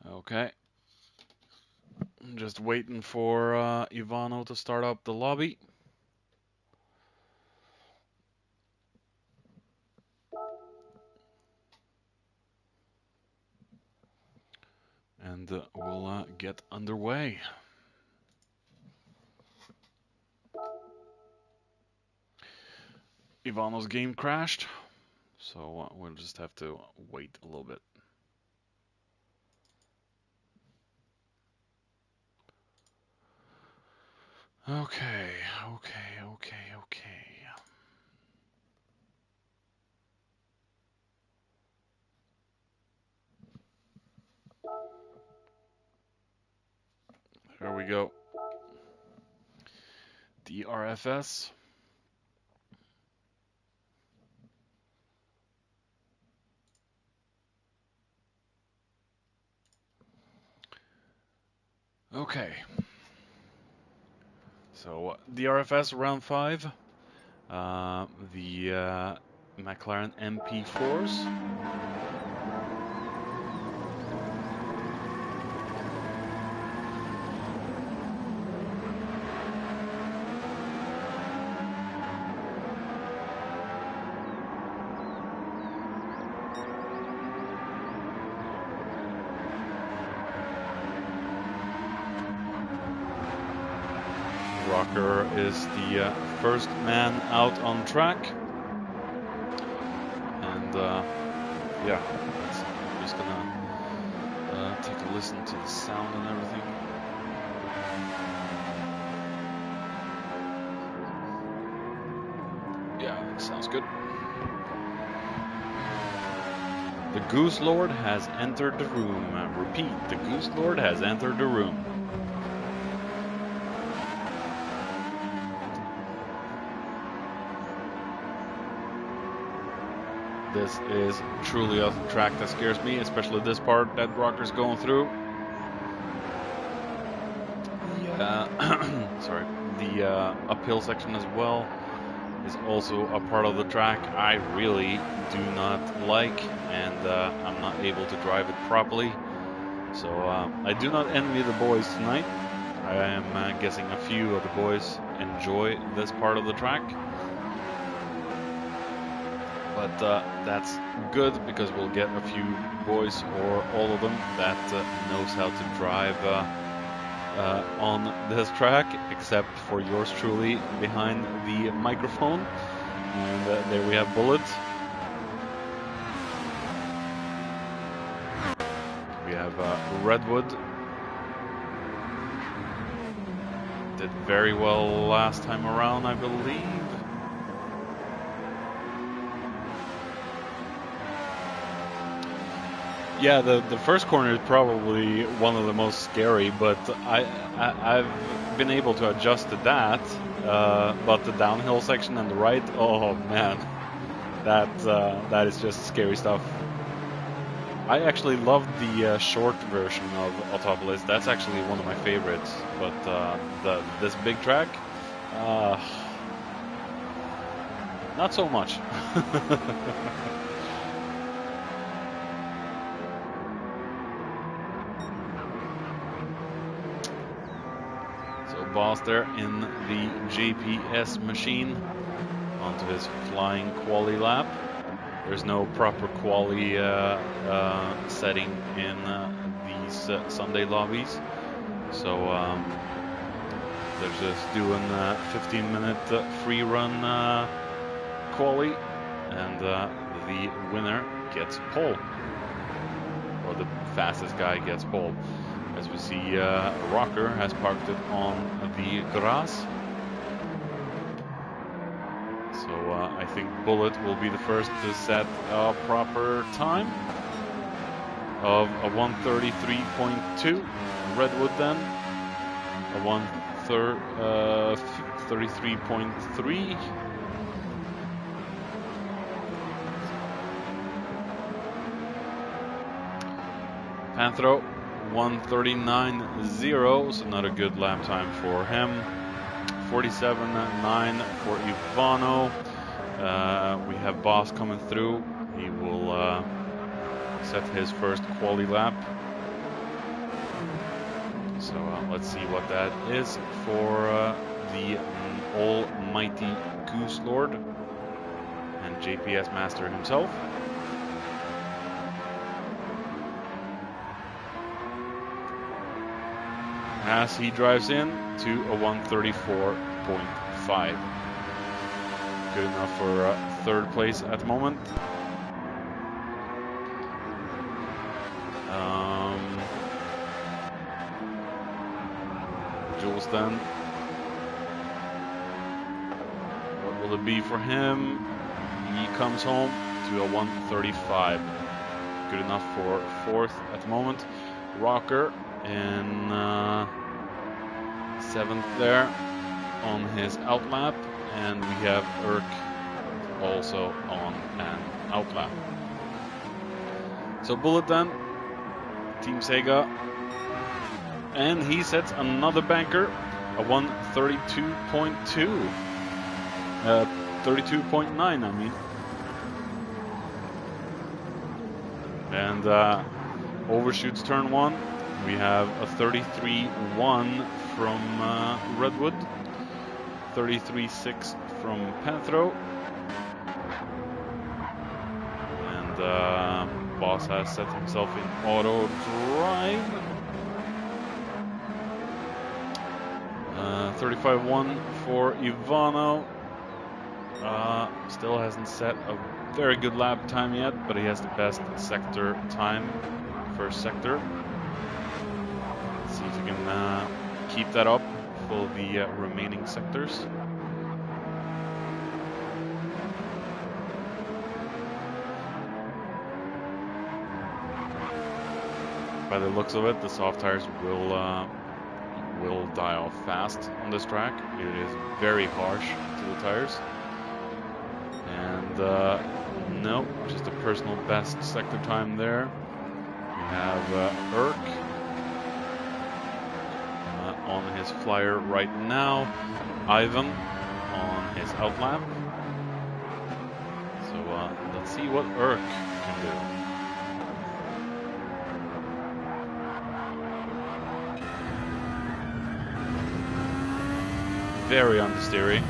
Okay. I'm just waiting for Ivano to start up the lobby. And we'll get underway. Ivano's game crashed, so we'll just have to wait a little bit. Okay. Here we go. DRFS. Okay. So DRFS round 5. The McLaren MP4s. Rocker is the first man out on track, and yeah, I'm just gonna take a listen to the sound and everything. Yeah, it sounds good. The Goose Lord has entered the room. Repeat, the Goose Lord has entered the room. This is truly a track that scares me, especially this part that Rocker's going through. Sorry. The uphill section as well is also a part of the track I really do not like, and I'm not able to drive it properly. So I do not envy the boys tonight. I am guessing a few of the boys enjoy this part of the track. But that's good, because we'll get a few boys, or all of them, that knows how to drive on this track, except for yours truly behind the microphone. And there we have Bullet. We have Redwood. Did very well last time around, I believe. Yeah, the first corner is probably one of the most scary, but I've been able to adjust to that. But the downhill section and the right, oh man, that is just scary stuff. I actually loved the short version of Autopolis. That's actually one of my favorites. But this big track, not so much. Boss there in the JPS machine onto his flying quali lap. There's no proper quali setting in these Sunday lobbies, so they're just doing 15-minute free run quali, and the winner gets pole, or the fastest guy gets pole. As we see, Rocker has parked it on the grass. So I think Bullet will be the first to set a proper time of a 1:33.2. Redwood then a 1:33.3. Panthro 1:39.0, so not a good lap time for him. 47.9 for Ivano. We have Boss coming through. He will set his first quali lap. So let's see what that is for the almighty Goose Lord and JPS Master himself. As he drives in to a 1:34.5. Good enough for third place at the moment. Jules then. What will it be for him? He comes home to a 1:35. Good enough for fourth at the moment. Rocker in seventh there on his outlap, and we have Urk also on an outlap. So Bullet then, Team Sega, and he sets another banker, a 1:32.2, 32.9 I mean, and overshoots turn one. We have a 33.1 from Redwood, 33.6 from Panthro, and Boss has set himself in auto drive. 35.1 for Ivano. Still hasn't set a very good lap time yet, but he has the best sector time, first sector. See if we can keep that up for the remaining sectors. By the looks of it, the soft tires will die off fast on this track. It is very harsh to the tires. And no, just a personal best sector time there. We have Urk on his flyer right now, Ivan on his outlap. So let's see what Urk can do. Very understeery.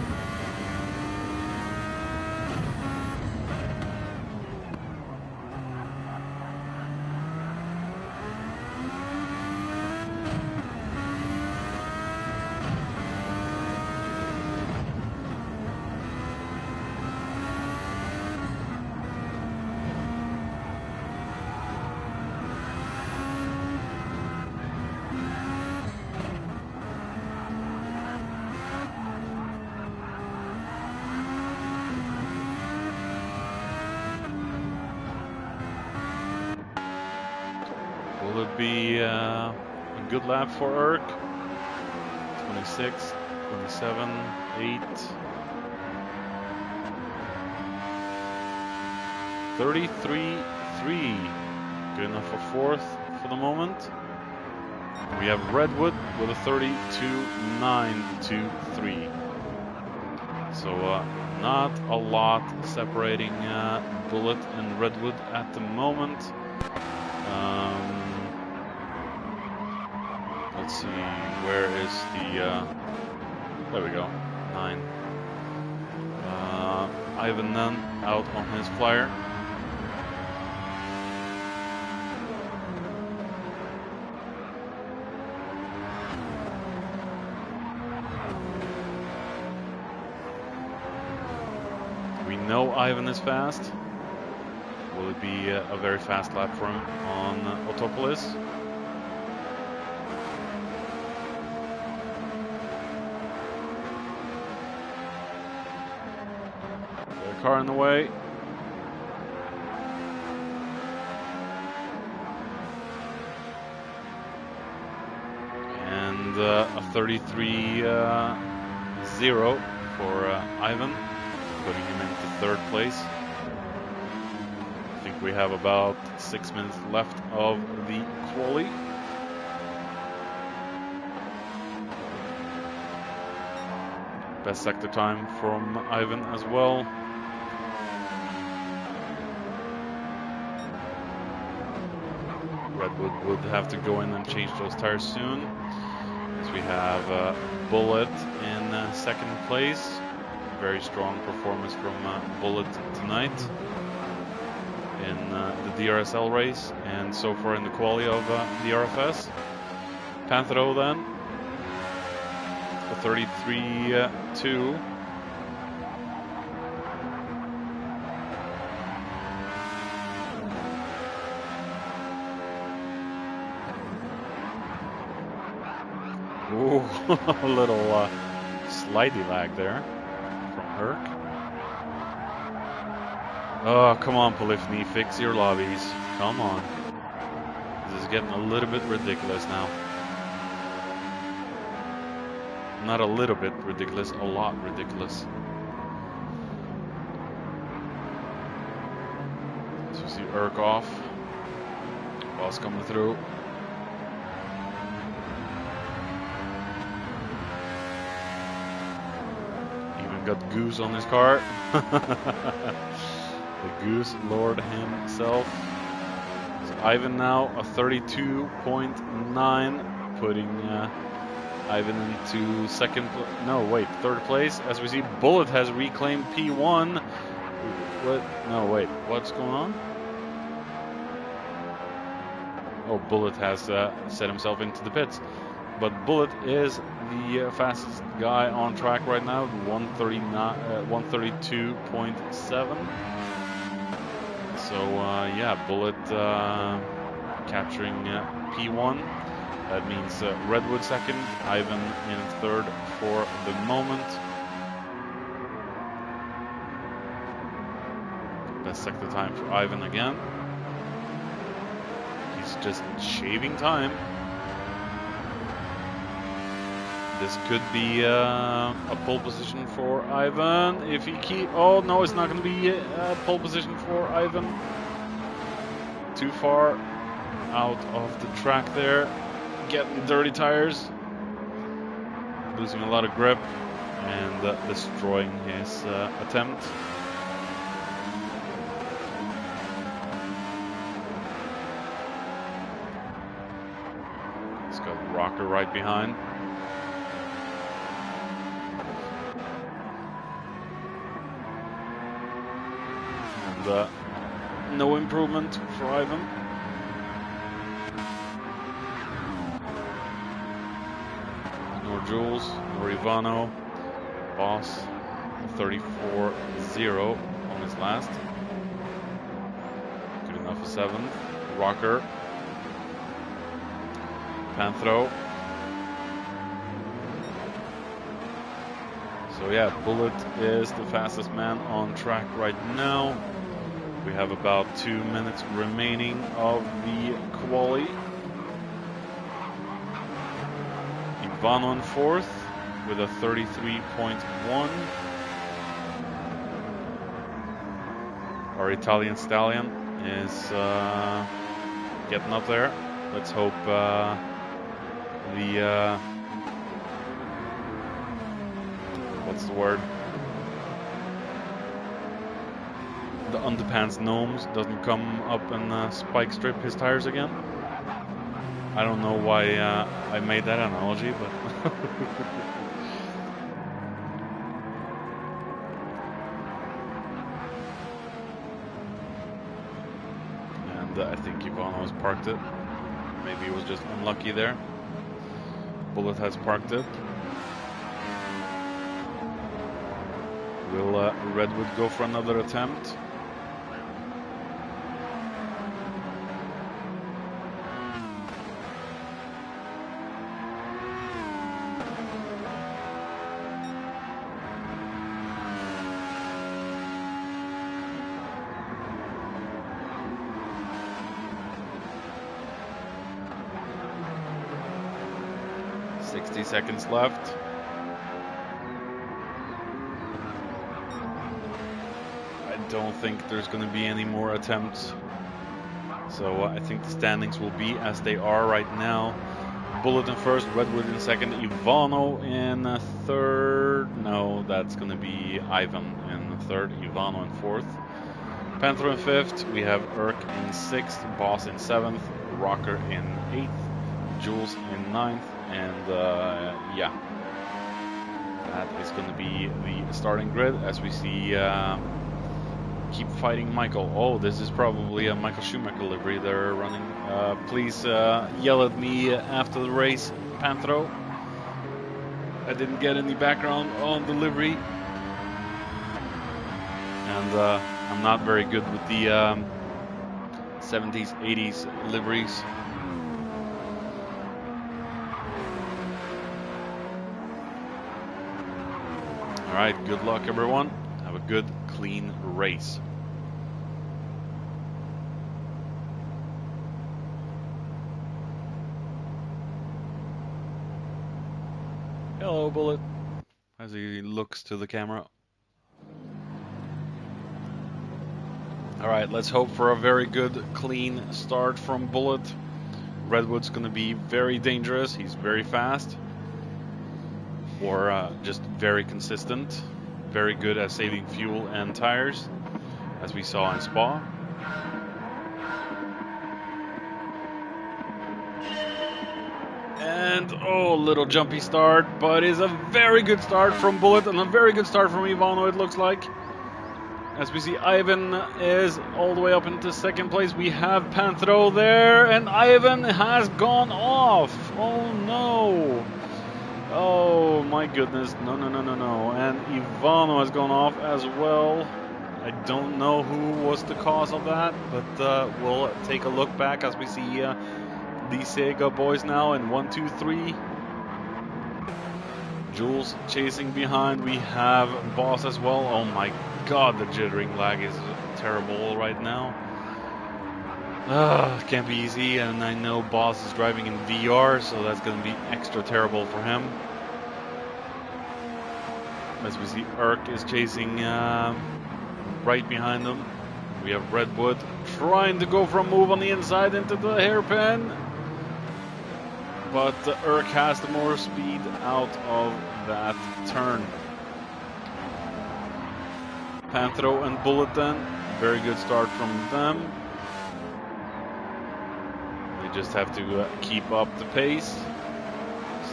be a good lap for Erk. 26, 27, 8, 33.3. Good enough for fourth for the moment. We have Redwood with a 32.923. So not a lot separating Bullet and Redwood at the moment. Let's see, where is the, there we go, 9. Ivan Nunn out on his flyer. We know Ivan is fast. Will it be a very fast lap for him on Autopolis? Car in the way. And a 33.0 for Ivan, putting him into third place. I think we have about 6 minutes left of the quali. Best sector time from Ivan as well. Redwood would have to go in and change those tires soon. So we have Bullet in second place. Very strong performance from Bullet tonight in the DRSL race and so far in the quali of DRFS. Panthero then, a 33.2. Ooh, a little slidey lag there from Herc. Oh, come on, Polyphony, fix your lobbies. Come on. This is getting a little bit ridiculous now. Not a little bit ridiculous, a lot ridiculous. So you see Herc off. Boss coming through. Got Goose on his car. The Goose Lord himself. So Ivan now a 32.9, putting Ivan into third place. As we see, Bullet has reclaimed P1. What? No, wait. What's going on? Oh, Bullet has set himself into the pits. But Bullet is the fastest guy on track right now, 132.7. So yeah, Bullet capturing P1. That means Redwood second, Ivan in third for the moment. Best sector time for Ivan again. He's just shaving time. This could be a pole position for Ivan if he keep. Oh no, it's not going to be a pole position for Ivan. Too far out of the track there, getting dirty tires, losing a lot of grip, and destroying his attempt. He's got Rocker right behind. No improvement for Ivan. Nor Jules, nor Ivano. Boss, 34.0 on his last. Good enough for 7th. Rocker. Panthro. So yeah, Bullet is the fastest man on track right now. We have about 2 minutes remaining of the quali. Ivano in fourth with a 33.1. Our Italian stallion is getting up there. Let's hope what's the word? The underpants gnomes doesn't come up and spike strip his tires again. I don't know why I made that analogy, but and I think Ivano has parked it. Maybe he was just unlucky there. Bullet has parked it. Will Redwood go for another attempt? Seconds left. I don't think there's going to be any more attempts. So I think the standings will be as they are right now. Bullet in first, Redwood in second, Ivano in third. No, that's going to be Ivan in third, Ivano in fourth. Panther in fifth. We have Urk in sixth, Boss in seventh, Rocker in eighth, Jules in ninth. And yeah, that is going to be the starting grid as we see Keep Fighting Michael. Oh, this is probably a Michael Schumacher livery they're running. Please yell at me after the race, Panthro. I didn't get any background on the livery. And I'm not very good with the 70s, 80s liveries. Alright, good luck everyone. Have a good, clean race. Hello, Bullet, as he looks to the camera. Alright, let's hope for a very good, clean start from Bullet. Redwood's going to be very dangerous. He's very fast. Or just very consistent, very good at saving fuel and tires, as we saw in Spa. And oh, little jumpy start, but is a very good start from Bullet and a very good start from Ivano, it looks like. As we see, Ivan is all the way up into second place. We have Panthro there, and Ivan has gone off. Oh no. Oh my goodness, no. And Ivano has gone off as well. I don't know who was the cause of that, but we'll take a look back as we see the Sega boys now in 1, 2, 3. Jules chasing behind. We have Boss as well. Oh my god, the jittering lag is terrible right now. Can't be easy, and I know Boss is driving in VR, so that's going to be extra terrible for him. As we see, Urk is chasing right behind him. We have Redwood trying to go for a move on the inside into the hairpin, but Urk has the more speed out of that turn. Panthro and Bullet then, very good start from them. They just have to keep up the pace.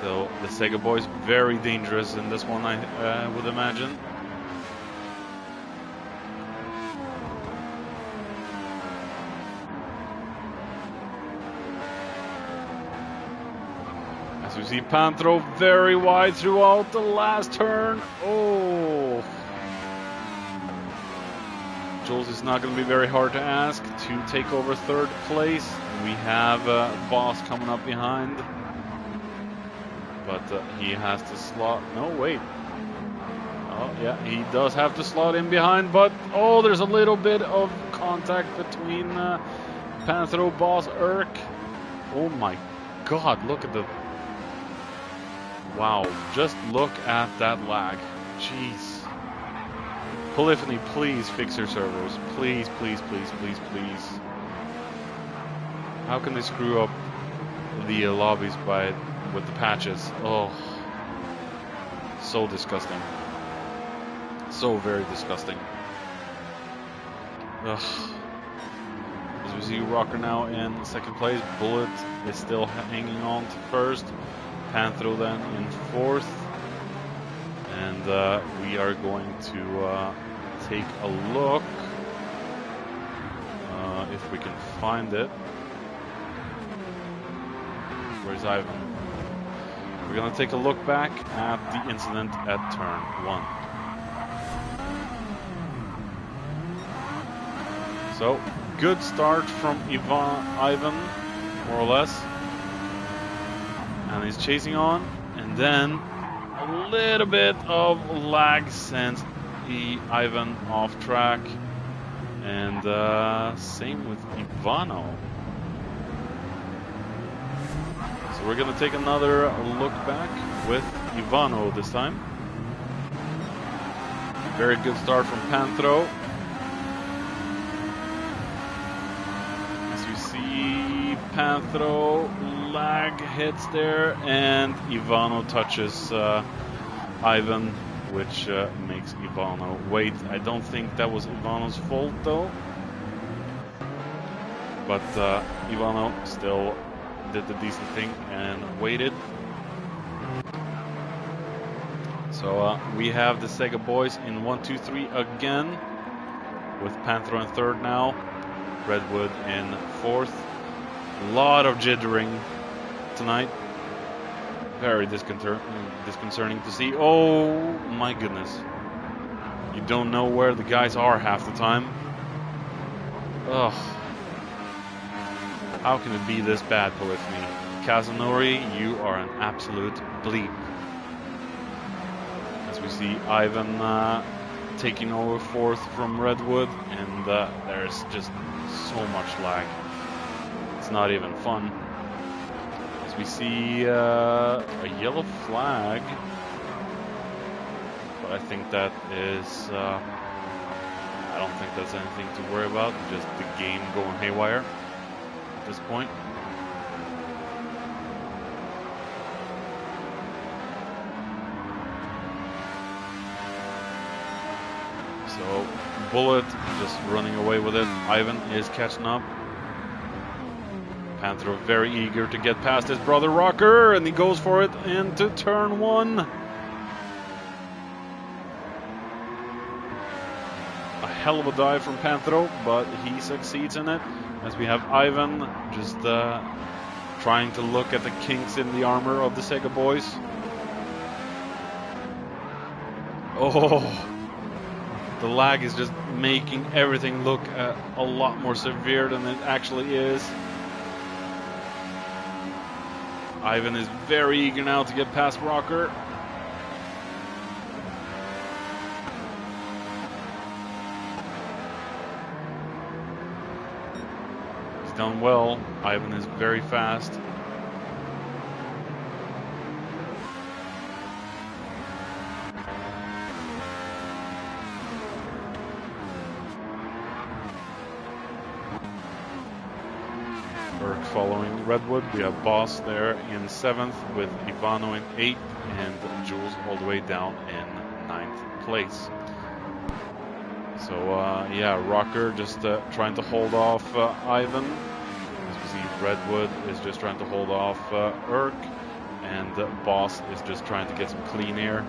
So the Sega boys very dangerous in this one, I would imagine. As we see Panthro very wide throughout the last turn. Oh. Jules is not going to be very hard to ask to take over third place. We have Boss coming up behind. But he has to slot. No, wait. Oh, yeah, he does have to slot in behind. But, oh, there's a little bit of contact between Panthro, Boss, Urk. Oh my god, look at the Wow, just look at that lag. Jeez. Polyphony, please fix your servers. Please, please, please, please, please. How can they screw up the lobbies with the patches? Oh, so disgusting. So very disgusting. Ugh. As we see Rocker now in second place, Bullet is still hanging on to first, Panthro then in fourth, and we are going to take a look if we can find it. Where's Ivan? We're gonna take a look back at the incident at turn 1. So, good start from Ivan, more or less. And he's chasing on, and then a little bit of lag sends Ivan off track. And same with Ivano. So we're gonna take another look back with Ivano this time. Very good start from Panthro. As you see, Panthro lag hits there, and Ivano touches Ivan, which makes Ivano wait. I don't think that was Ivano's fault though, but Ivano still did the decent thing and waited. So we have the Sega boys in 1, 2, 3 again, with Panthro in third now, Redwood in fourth. A lot of jittering tonight. Very disconcerting to see. Oh my goodness. You don't know where the guys are half the time. Ugh. How can it be this bad, Polyphony? Kazunori, you are an absolute bleep. As we see Ivan taking over fourth from Redwood, and there's just so much lag. It's not even fun. As we see a yellow flag, but I think that is, I don't think that's anything to worry about, just the game going haywire at this point. So Bullet just running away with it. Ivan is catching up. Panthro very eager to get past his brother Rocker, and he goes for it into turn 1. A hell of a dive from Panthro, but he succeeds in it. As we have Ivan just trying to look at the kinks in the armor of the Sega boys. Oh, the lag is just making everything look a lot more severe than it actually is. Ivan is very eager now to get past Rocker. He's done well. Ivan is very fast. Following Redwood, we have Boss there in 7th with Ivano in 8th and Jules all the way down in 9th place. So yeah, Rocker just trying to hold off Ivan. As we see, Redwood is just trying to hold off Urk, and Boss is just trying to get some clean air.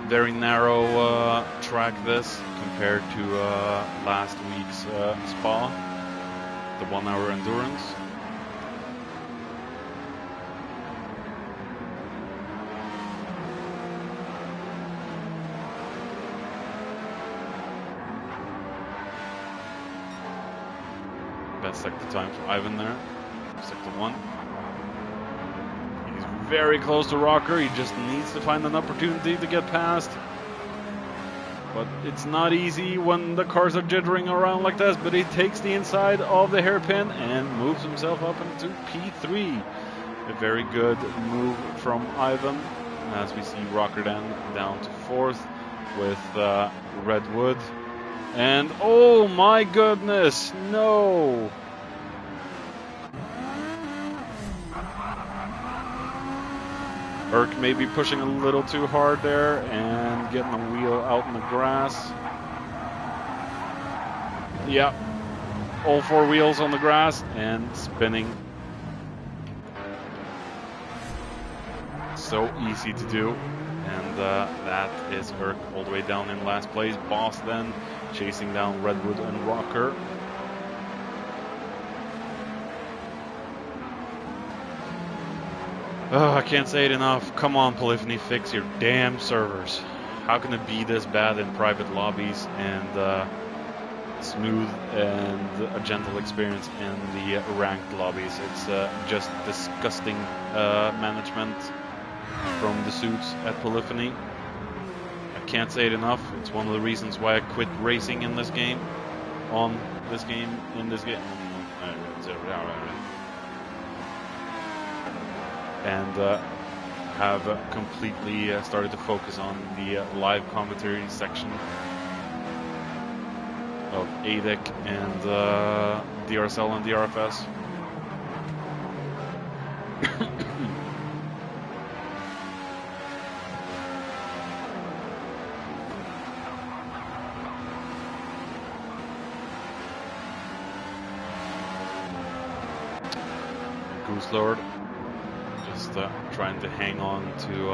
Very narrow track this compared to last week's Spa, the 1 hour endurance. Best sector time for Ivan there, sector 1. Very close to Rocker, he just needs to find an opportunity to get past. But it's not easy when the cars are jittering around like this, but he takes the inside of the hairpin and moves himself up into P3. A very good move from Ivan, as we see Rocker down to 4th with Redwood. And oh my goodness, no! Urk may be pushing a little too hard there and getting the wheel out in the grass. Yeah, all 4 wheels on the grass and spinning. So easy to do. And that is Urk all the way down in last place. Boss then chasing down Redwood and Rocker. Oh, I can't say it enough. Come on, Polyphony, fix your damn servers. How can it be this bad in private lobbies and smooth and a gentle experience in the ranked lobbies? It's just disgusting management from the suits at Polyphony. I can't say it enough. It's one of the reasons why I quit racing in this game. And have completely started to focus on the live commentary section of ADEC and DRSL and DRFS. Goose Lord just trying to hang on to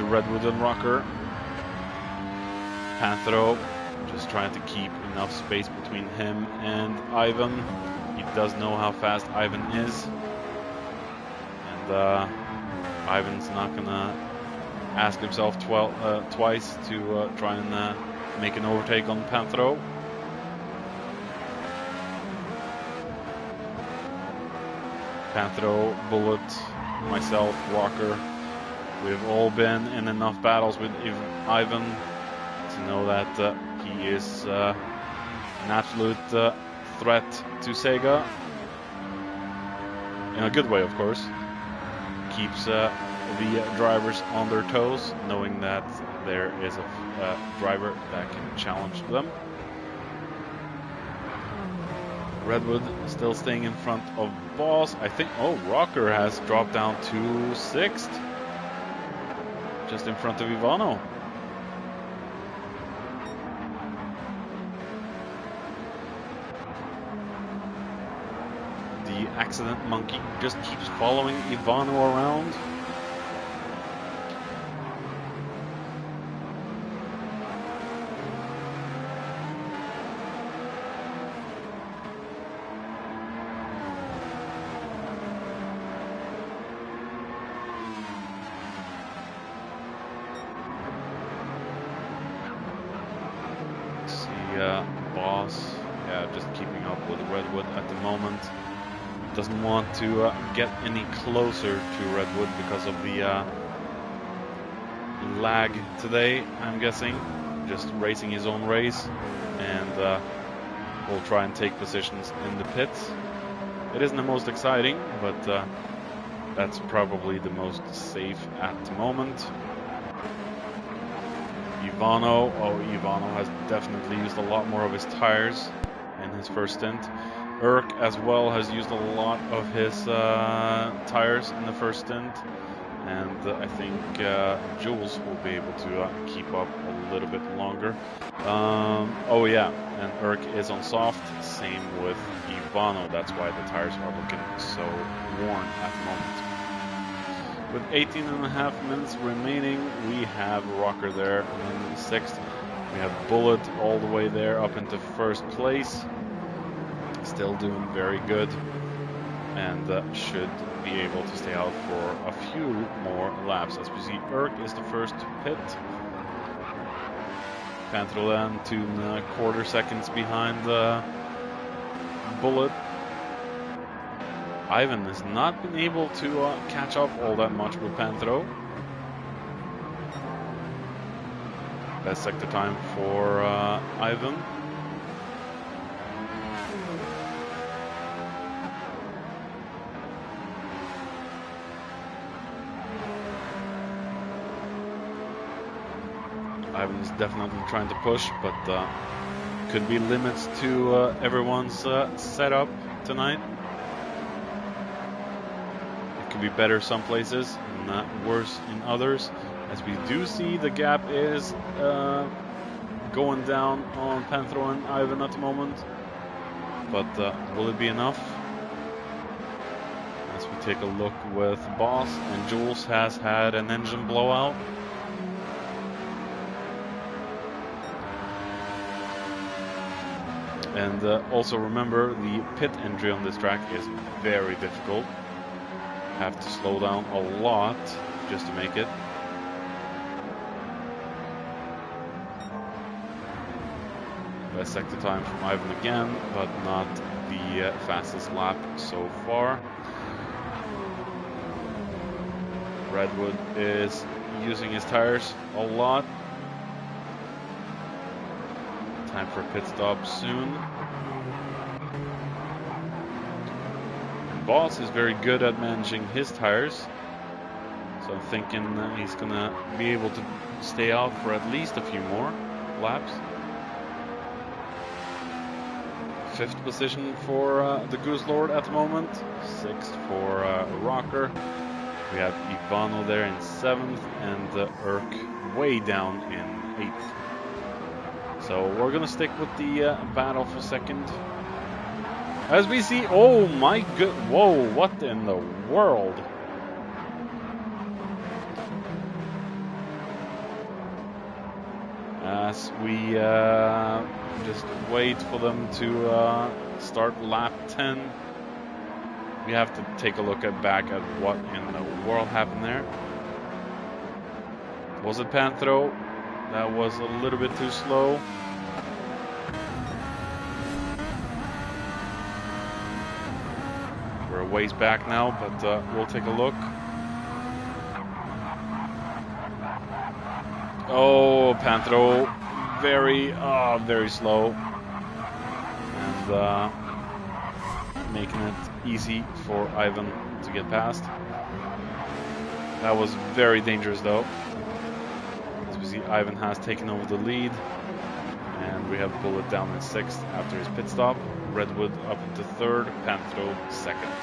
Redwood and Rocker. Panthero just trying to keep enough space between him and Ivan. He does know how fast Ivan is, and Ivan's not gonna ask himself twice to try and make an overtake on Panthero. Panthero, Bullet, myself, Rocker, we've all been in enough battles with Ivan to know that he is an absolute threat to Sega. In a good way, of course. Keeps the drivers on their toes, knowing that there is a driver that can challenge them. Redwood still staying in front of Boss. I think, oh, Rocker has dropped down to 6th. Just in front of Ivano. The accident monkey just keeps following Ivano around. Boss, yeah, just keeping up with Redwood at the moment. Doesn't want to get any closer to Redwood because of the lag today, I'm guessing. Just racing his own race, and will try and take positions in the pits. It isn't the most exciting, but that's probably the most safe at the moment. Ivano, Ivano has definitely used a lot more of his tires in his first stint. Urk as well has used a lot of his tires in the first stint, and I think Jules will be able to keep up a little bit longer. Oh yeah, and Urk is on soft, same with Ivano, that's why the tires are looking so worn at the moment. With 18.5 minutes remaining, we have Rocker there in 6th. We have Bullet all the way there up into 1st place. Still doing very good, and should be able to stay out for a few more laps. As we see, Urk is the first pit. Pantherland 2.25 seconds behind Bullet. Ivan has not been able to catch up all that much with Panthero. Best sector time for Ivan. Ivan's definitely trying to push, but could be limits to everyone's setup tonight. It could be better some places, and worse in others. As we do see, the gap is going down on Panthro and Ivan at the moment. But will it be enough? As we take a look with Boss, and Jules has had an engine blowout. And also remember, the pit entry on this track is very difficult. Have to slow down a lot just to make it. Best sector time from Ivan again, but not the fastest lap so far. Redwood is using his tires a lot. Time for a pit stop soon. And Boss is very good at managing his tires, so I'm thinking he's gonna be able to stay out for at least a few more laps. 5th position for the Goose Lord at the moment. 6th for Rocker. We have Ivano there in 7th, and Urk way down in 8th. So we're gonna stick with the battle for 2nd. As we see, oh my god, whoa, what in the world? As we just wait for them to start lap 10, we have to take a look back at what in the world happened there. Was it Panthro? That was a little bit too slow. We're a ways back now, but we'll take a look. Oh, Panthro, very slow, and making it easy for Ivan to get past. That was very dangerous, though. As we see, Ivan has taken over the lead, and we have Bullet down in 6th after his pit stop. Redwood up into 3rd, Panthro 2nd.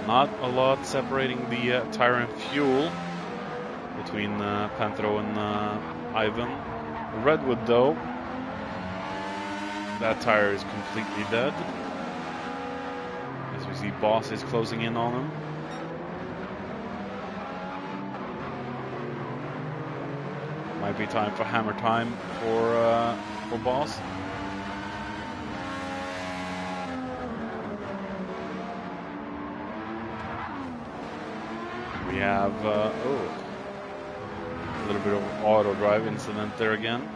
Not a lot separating the tire and fuel between Panthro and Ivan. Redwood, though, that tire is completely dead. As we see, Boss is closing in on him. Might be time for hammer time for Boss. We have a little bit of auto drive incident there again.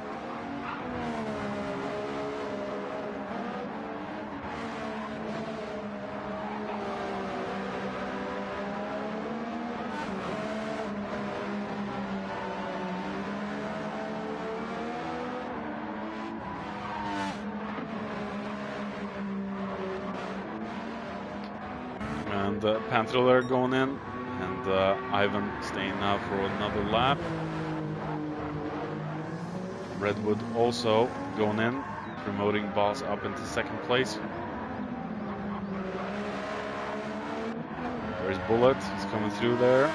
And Panthro there going in, and Ivan staying now for another lap. Redwood also going in, promoting Boss up into 2nd place. There's Bullet, he's coming through there.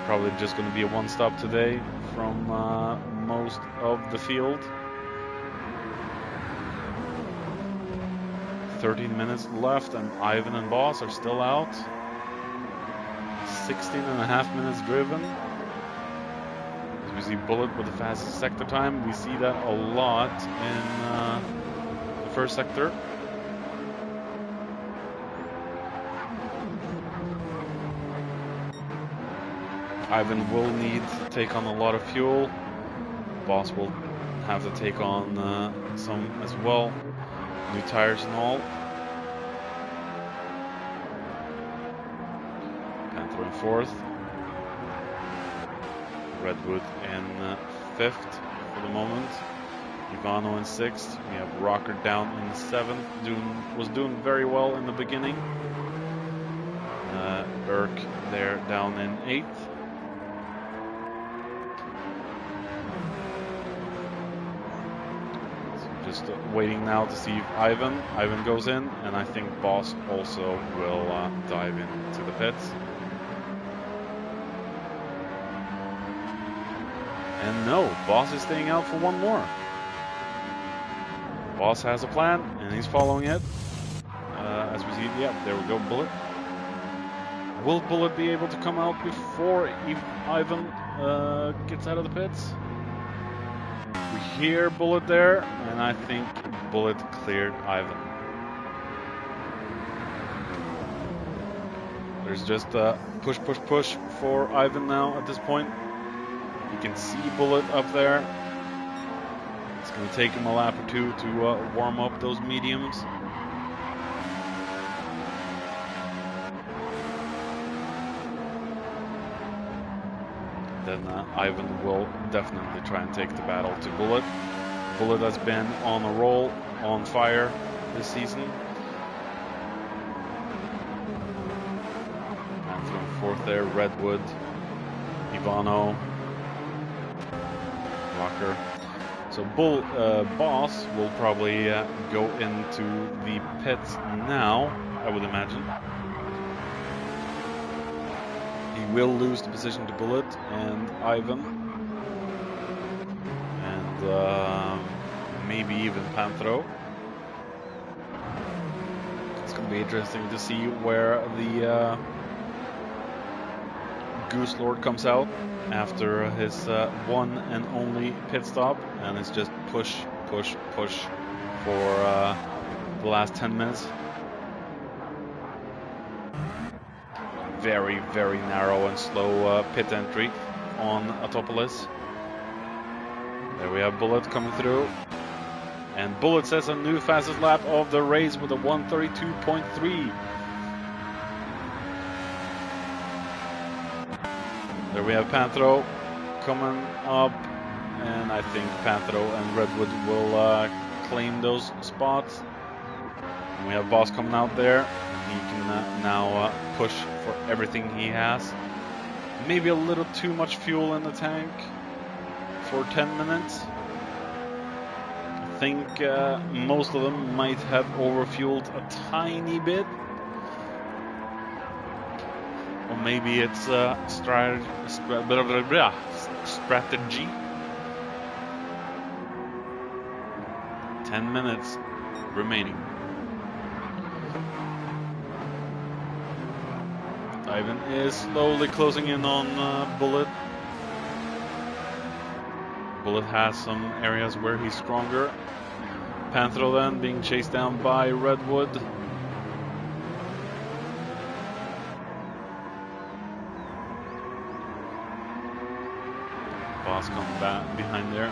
Probably just going to be a one-stop today from most of the field. 13 minutes left, and Ivan and Boss are still out. 16.5 minutes driven. As we see Bullet with the fastest sector time, we see that a lot in the 1st sector. Ivan will need to take on a lot of fuel. Boss will have to take on some as well. New tires and all. Panthro in 4th. Redwood in 5th for the moment. Ivano in 6th. We have Rocker down in 7th. Was doing very well in the beginning. Urk there down in 8th. So just waiting now to see if Ivan goes in, and I think Boss also will dive into the pits. And no, Boss is staying out for one more. Boss has a plan, and he's following it. As we see, yeah, there we go, Bullet. Will Bullet be able to come out before Ivan gets out of the pits? We hear Bullet there, and I think Bullet cleared Ivan. There's just a push, push, push for Ivan now at this point. You can see Bullet up there. It's going to take him a lap or two to warm up those mediums. Then Ivan will definitely try and take the battle to Bullet. Bullet has been on a roll, on fire this season. And from 4th there, Redwood, Ivano, Rocker. So Boss will probably go into the pits now, I would imagine. He will lose the position to Bullet and Ivan. And maybe even Panthro. It's going to be interesting to see where the Goose Lord comes out after his one and only pit stop, and it's just push, push, push for the last 10 minutes. Very, very narrow and slow pit entry on Autopolis. There we have Bullet coming through, and Bullet sets a new fastest lap of the race with a 1:32.3. There we have Panthro coming up, and I think Panthro and Redwood will claim those spots. And we have Boss coming out there. He can now push for everything he has. Maybe a little too much fuel in the tank for 10 minutes. I think most of them might have overfueled a tiny bit. Or maybe it's strategy. 10 minutes remaining. Ivan is slowly closing in on Bullet. Bullet has some areas where he's stronger. Panthro then being chased down by Redwood. Boss coming back behind there.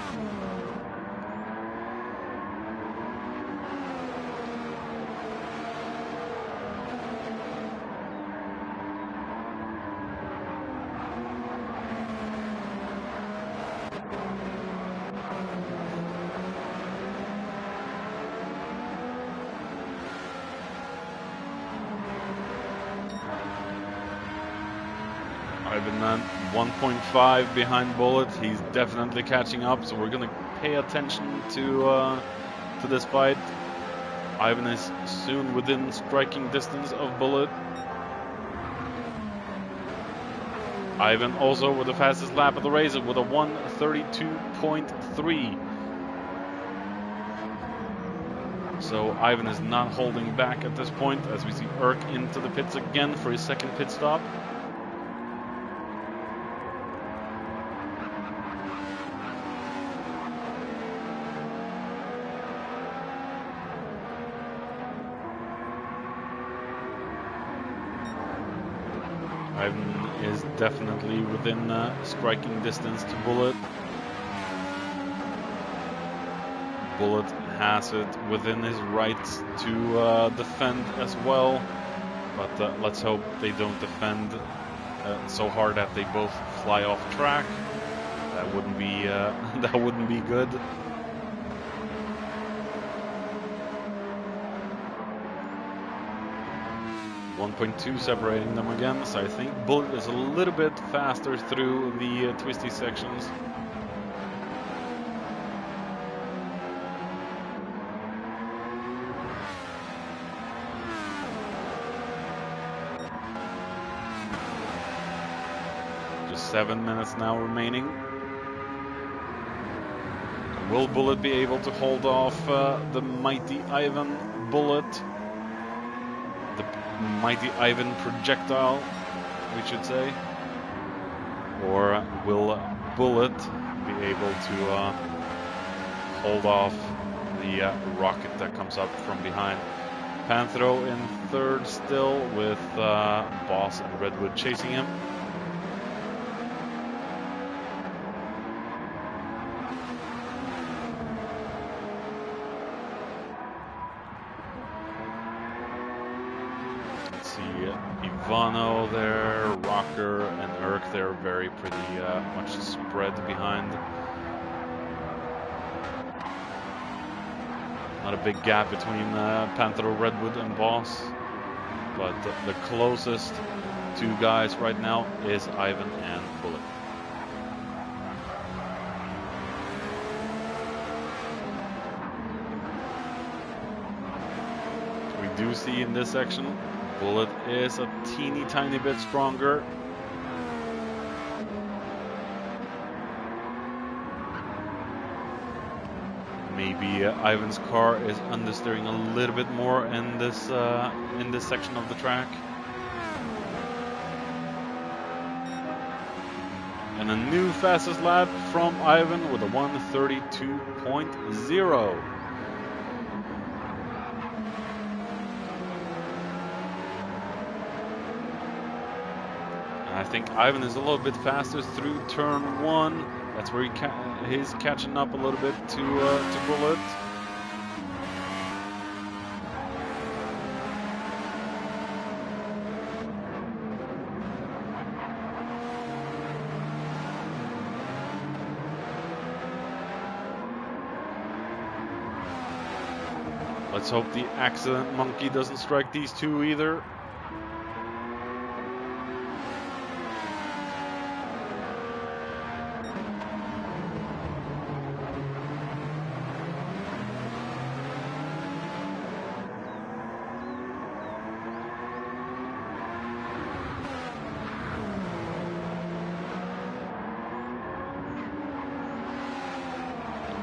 Ivan then 1.5 behind Bullet. He's definitely catching up, so we're going to pay attention to this fight. Ivan is soon within striking distance of Bullet. Ivan also with the fastest lap of the race with a 1:32.3. So Ivan is not holding back at this point, as we see Urk into the pits again for his second pit stop. Ivan is definitely within striking distance to Bullet. Bullet has it within his rights to defend as well, but let's hope they don't defend so hard that they both fly off track. wouldn't be that wouldn't be good. .2 separating them again, so I think Bullet is a little bit faster through the twisty sections. Just 7 minutes now remaining. Will Bullet be able to hold off the mighty Ivan Bullet? The mighty Ivan projectile, we should say? Or will Bullet be able to hold off the rocket that comes up from behind? Panthro in third still, with Boss and Redwood chasing him. Ivano there, Rocker and Urk there, very pretty much spread behind. Not a big gap between Panthro, Redwood and Boss, but the closest two guys right now is Ivan and Bullet. We do see in this section Bullet is a teeny tiny bit stronger. Maybe Ivan's car is understeering a little bit more in this section of the track. And a new fastest lap from Ivan with a 1:32.0. I think Ivan is a little bit faster through turn 1. That's where he's catching up a little bit to Bullet. Let's hope the accident monkey doesn't strike these two either.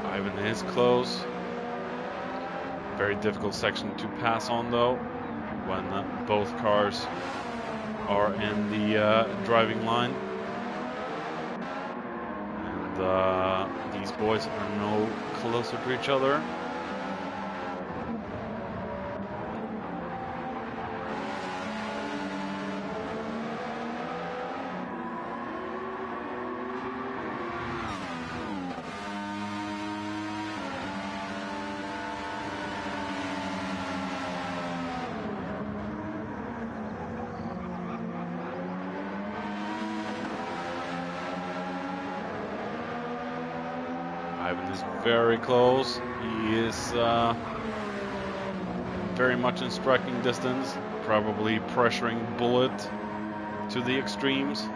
Ivan is close. Very difficult section to pass on though, when both cars are in the driving line. And these boys are no closer to each other. Ivan is very close. He is very much in striking distance, probably pressuring Bullet to the extremes.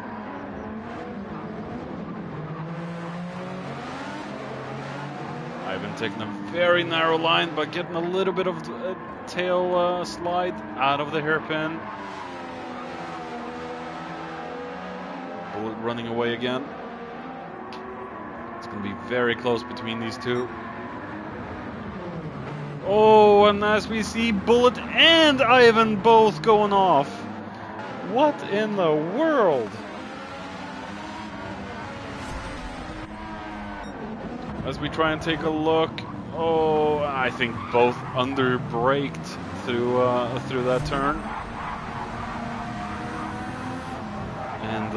Ivan taking a very narrow line, but getting a little bit of a tail slide out of the hairpin. Bullet running away again. It's going to be very close between these two. Oh, and as we see, Bullet and Ivan both going off. What in the world? As we try and take a look, oh, I think both under-braked through that turn. And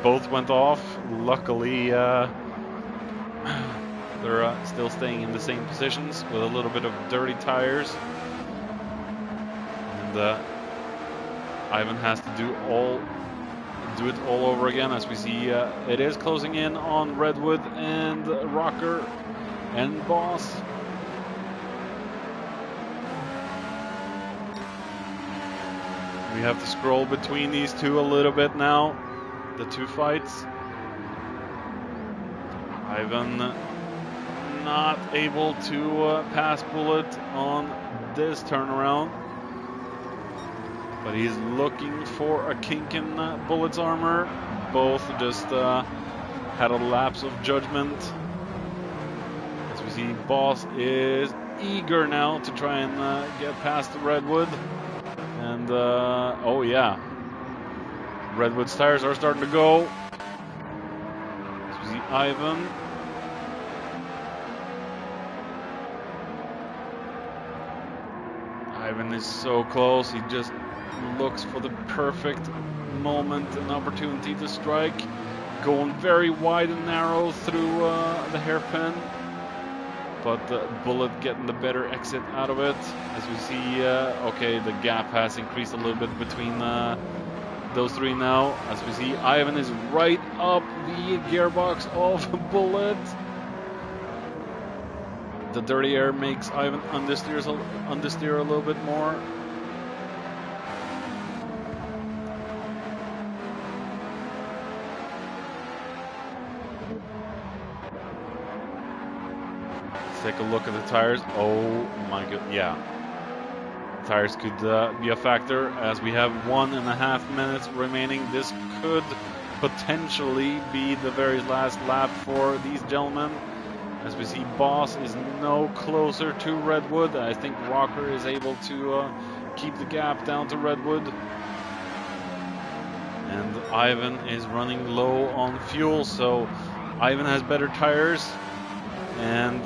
both went off. Luckily, they're still staying in the same positions with a little bit of dirty tires. And Ivan has to do all do it all over again, as we see it is closing in on Redwood and Rocker and Boss. We have to scroll between these two a little bit now, the two fights. Ivan not able to pass Bullet on this turnaround, but he's looking for a kink in Bullet's armor. Both just had a lapse of judgment. As we see, Boss is eager now to try and get past the Redwood. And oh yeah, Redwood's tires are starting to go. As we see Ivan. Ivan is so close. He just looks for the perfect moment and opportunity to strike. Going very wide and narrow through the hairpin. But Bullet getting the better exit out of it. As we see, okay, the gap has increased a little bit between those three now. As we see, Ivan is right up the gearbox of Bullet. The dirty air makes Ivan understeer a little bit more. Let's take a look at the tires. Oh my god, yeah. Tires could be a factor, as we have 1.5 minutes remaining. This could potentially be the very last lap for these gentlemen. As we see, Boss is no closer to Redwood. I think Rocker is able to keep the gap down to Redwood. And Ivan is running low on fuel, so Ivan has better tires. And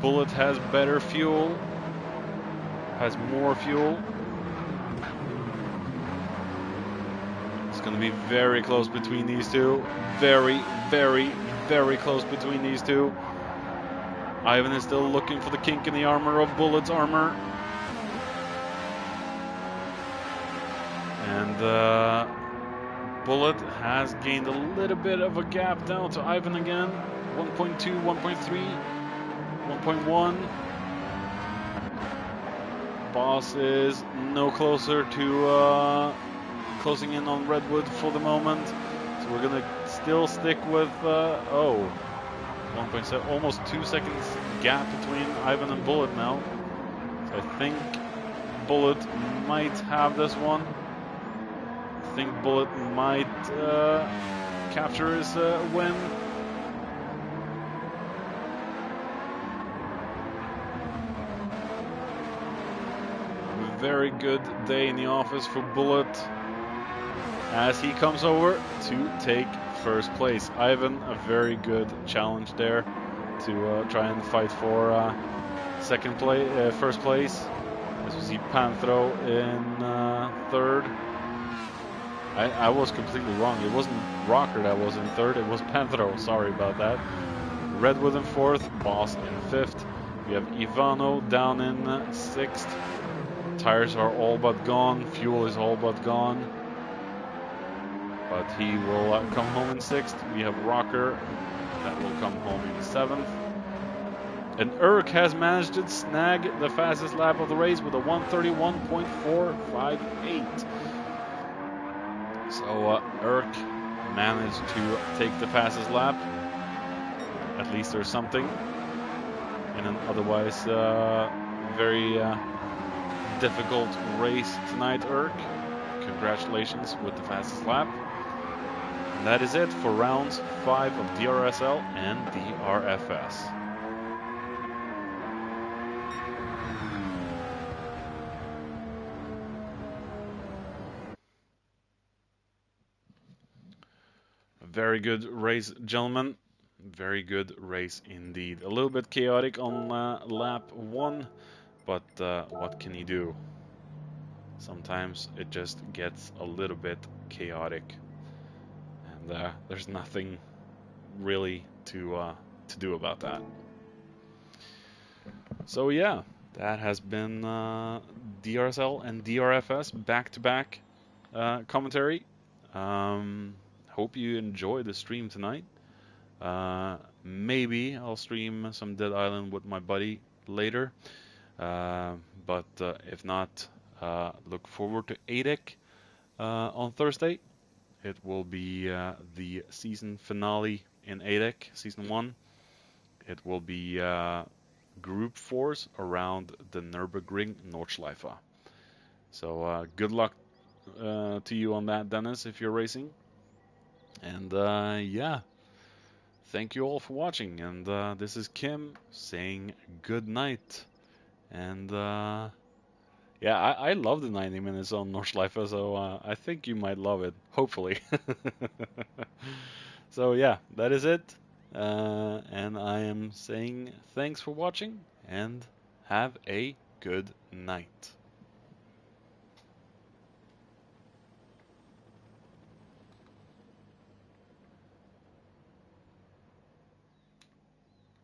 Bullet has better fuel. Has more fuel. It's going to be very close between these two. Very, very, very close between these two. Ivan is still looking for the kink in the armor of Bullet's armor. And Bullet has gained a little bit of a gap down to Ivan again. 1.2, 1.3, 1.1. Boss is no closer to closing in on Redwood for the moment. So we're going to still stick with, 1.7, almost 2 seconds gap between Ivan and Bullet now. So I think Bullet might have this one. I think Bullet might capture his win. Very good day in the office for Bullet as he comes over to take first place. Ivan, a very good challenge there to try and fight for first place. As we see Panthro in third. I was completely wrong. It wasn't Rocker that was in third, it was Panthro. Sorry about that. Redwood in fourth, Boss in fifth. We have Ivano down in sixth. Tires are all but gone, fuel is all but gone. But he will come home in sixth. We have Rocker that will come home in seventh. And Urk has managed to snag the fastest lap of the race with a 1:31.458. So Urk managed to take the fastest lap. At least there's something. In an otherwise very difficult race tonight, Urk. Congratulations with the fastest lap. And that is it for rounds 5 of DRSL and DRFS. A very good race, gentlemen. Very good race indeed. A little bit chaotic on lap 1, but what can you do? Sometimes it just gets a little bit chaotic. And there's nothing really to do about that. So yeah, that has been DRSL and DRFS back-to-back commentary. Hope you enjoy the stream tonight. Maybe I'll stream some Dead Island with my buddy later. But if not, look forward to ADEC on Thursday. It will be the season finale in ADEC, Season 1. It will be Group 4s around the Nürburgring Nordschleife. So good luck to you on that, Dennis, if you're racing. And yeah, thank you all for watching. And this is Kim saying good night. And yeah, I love the 90 minutes on Nordschleife, so I think you might love it, hopefully. So yeah, that is it. And I am saying thanks for watching and have a good night.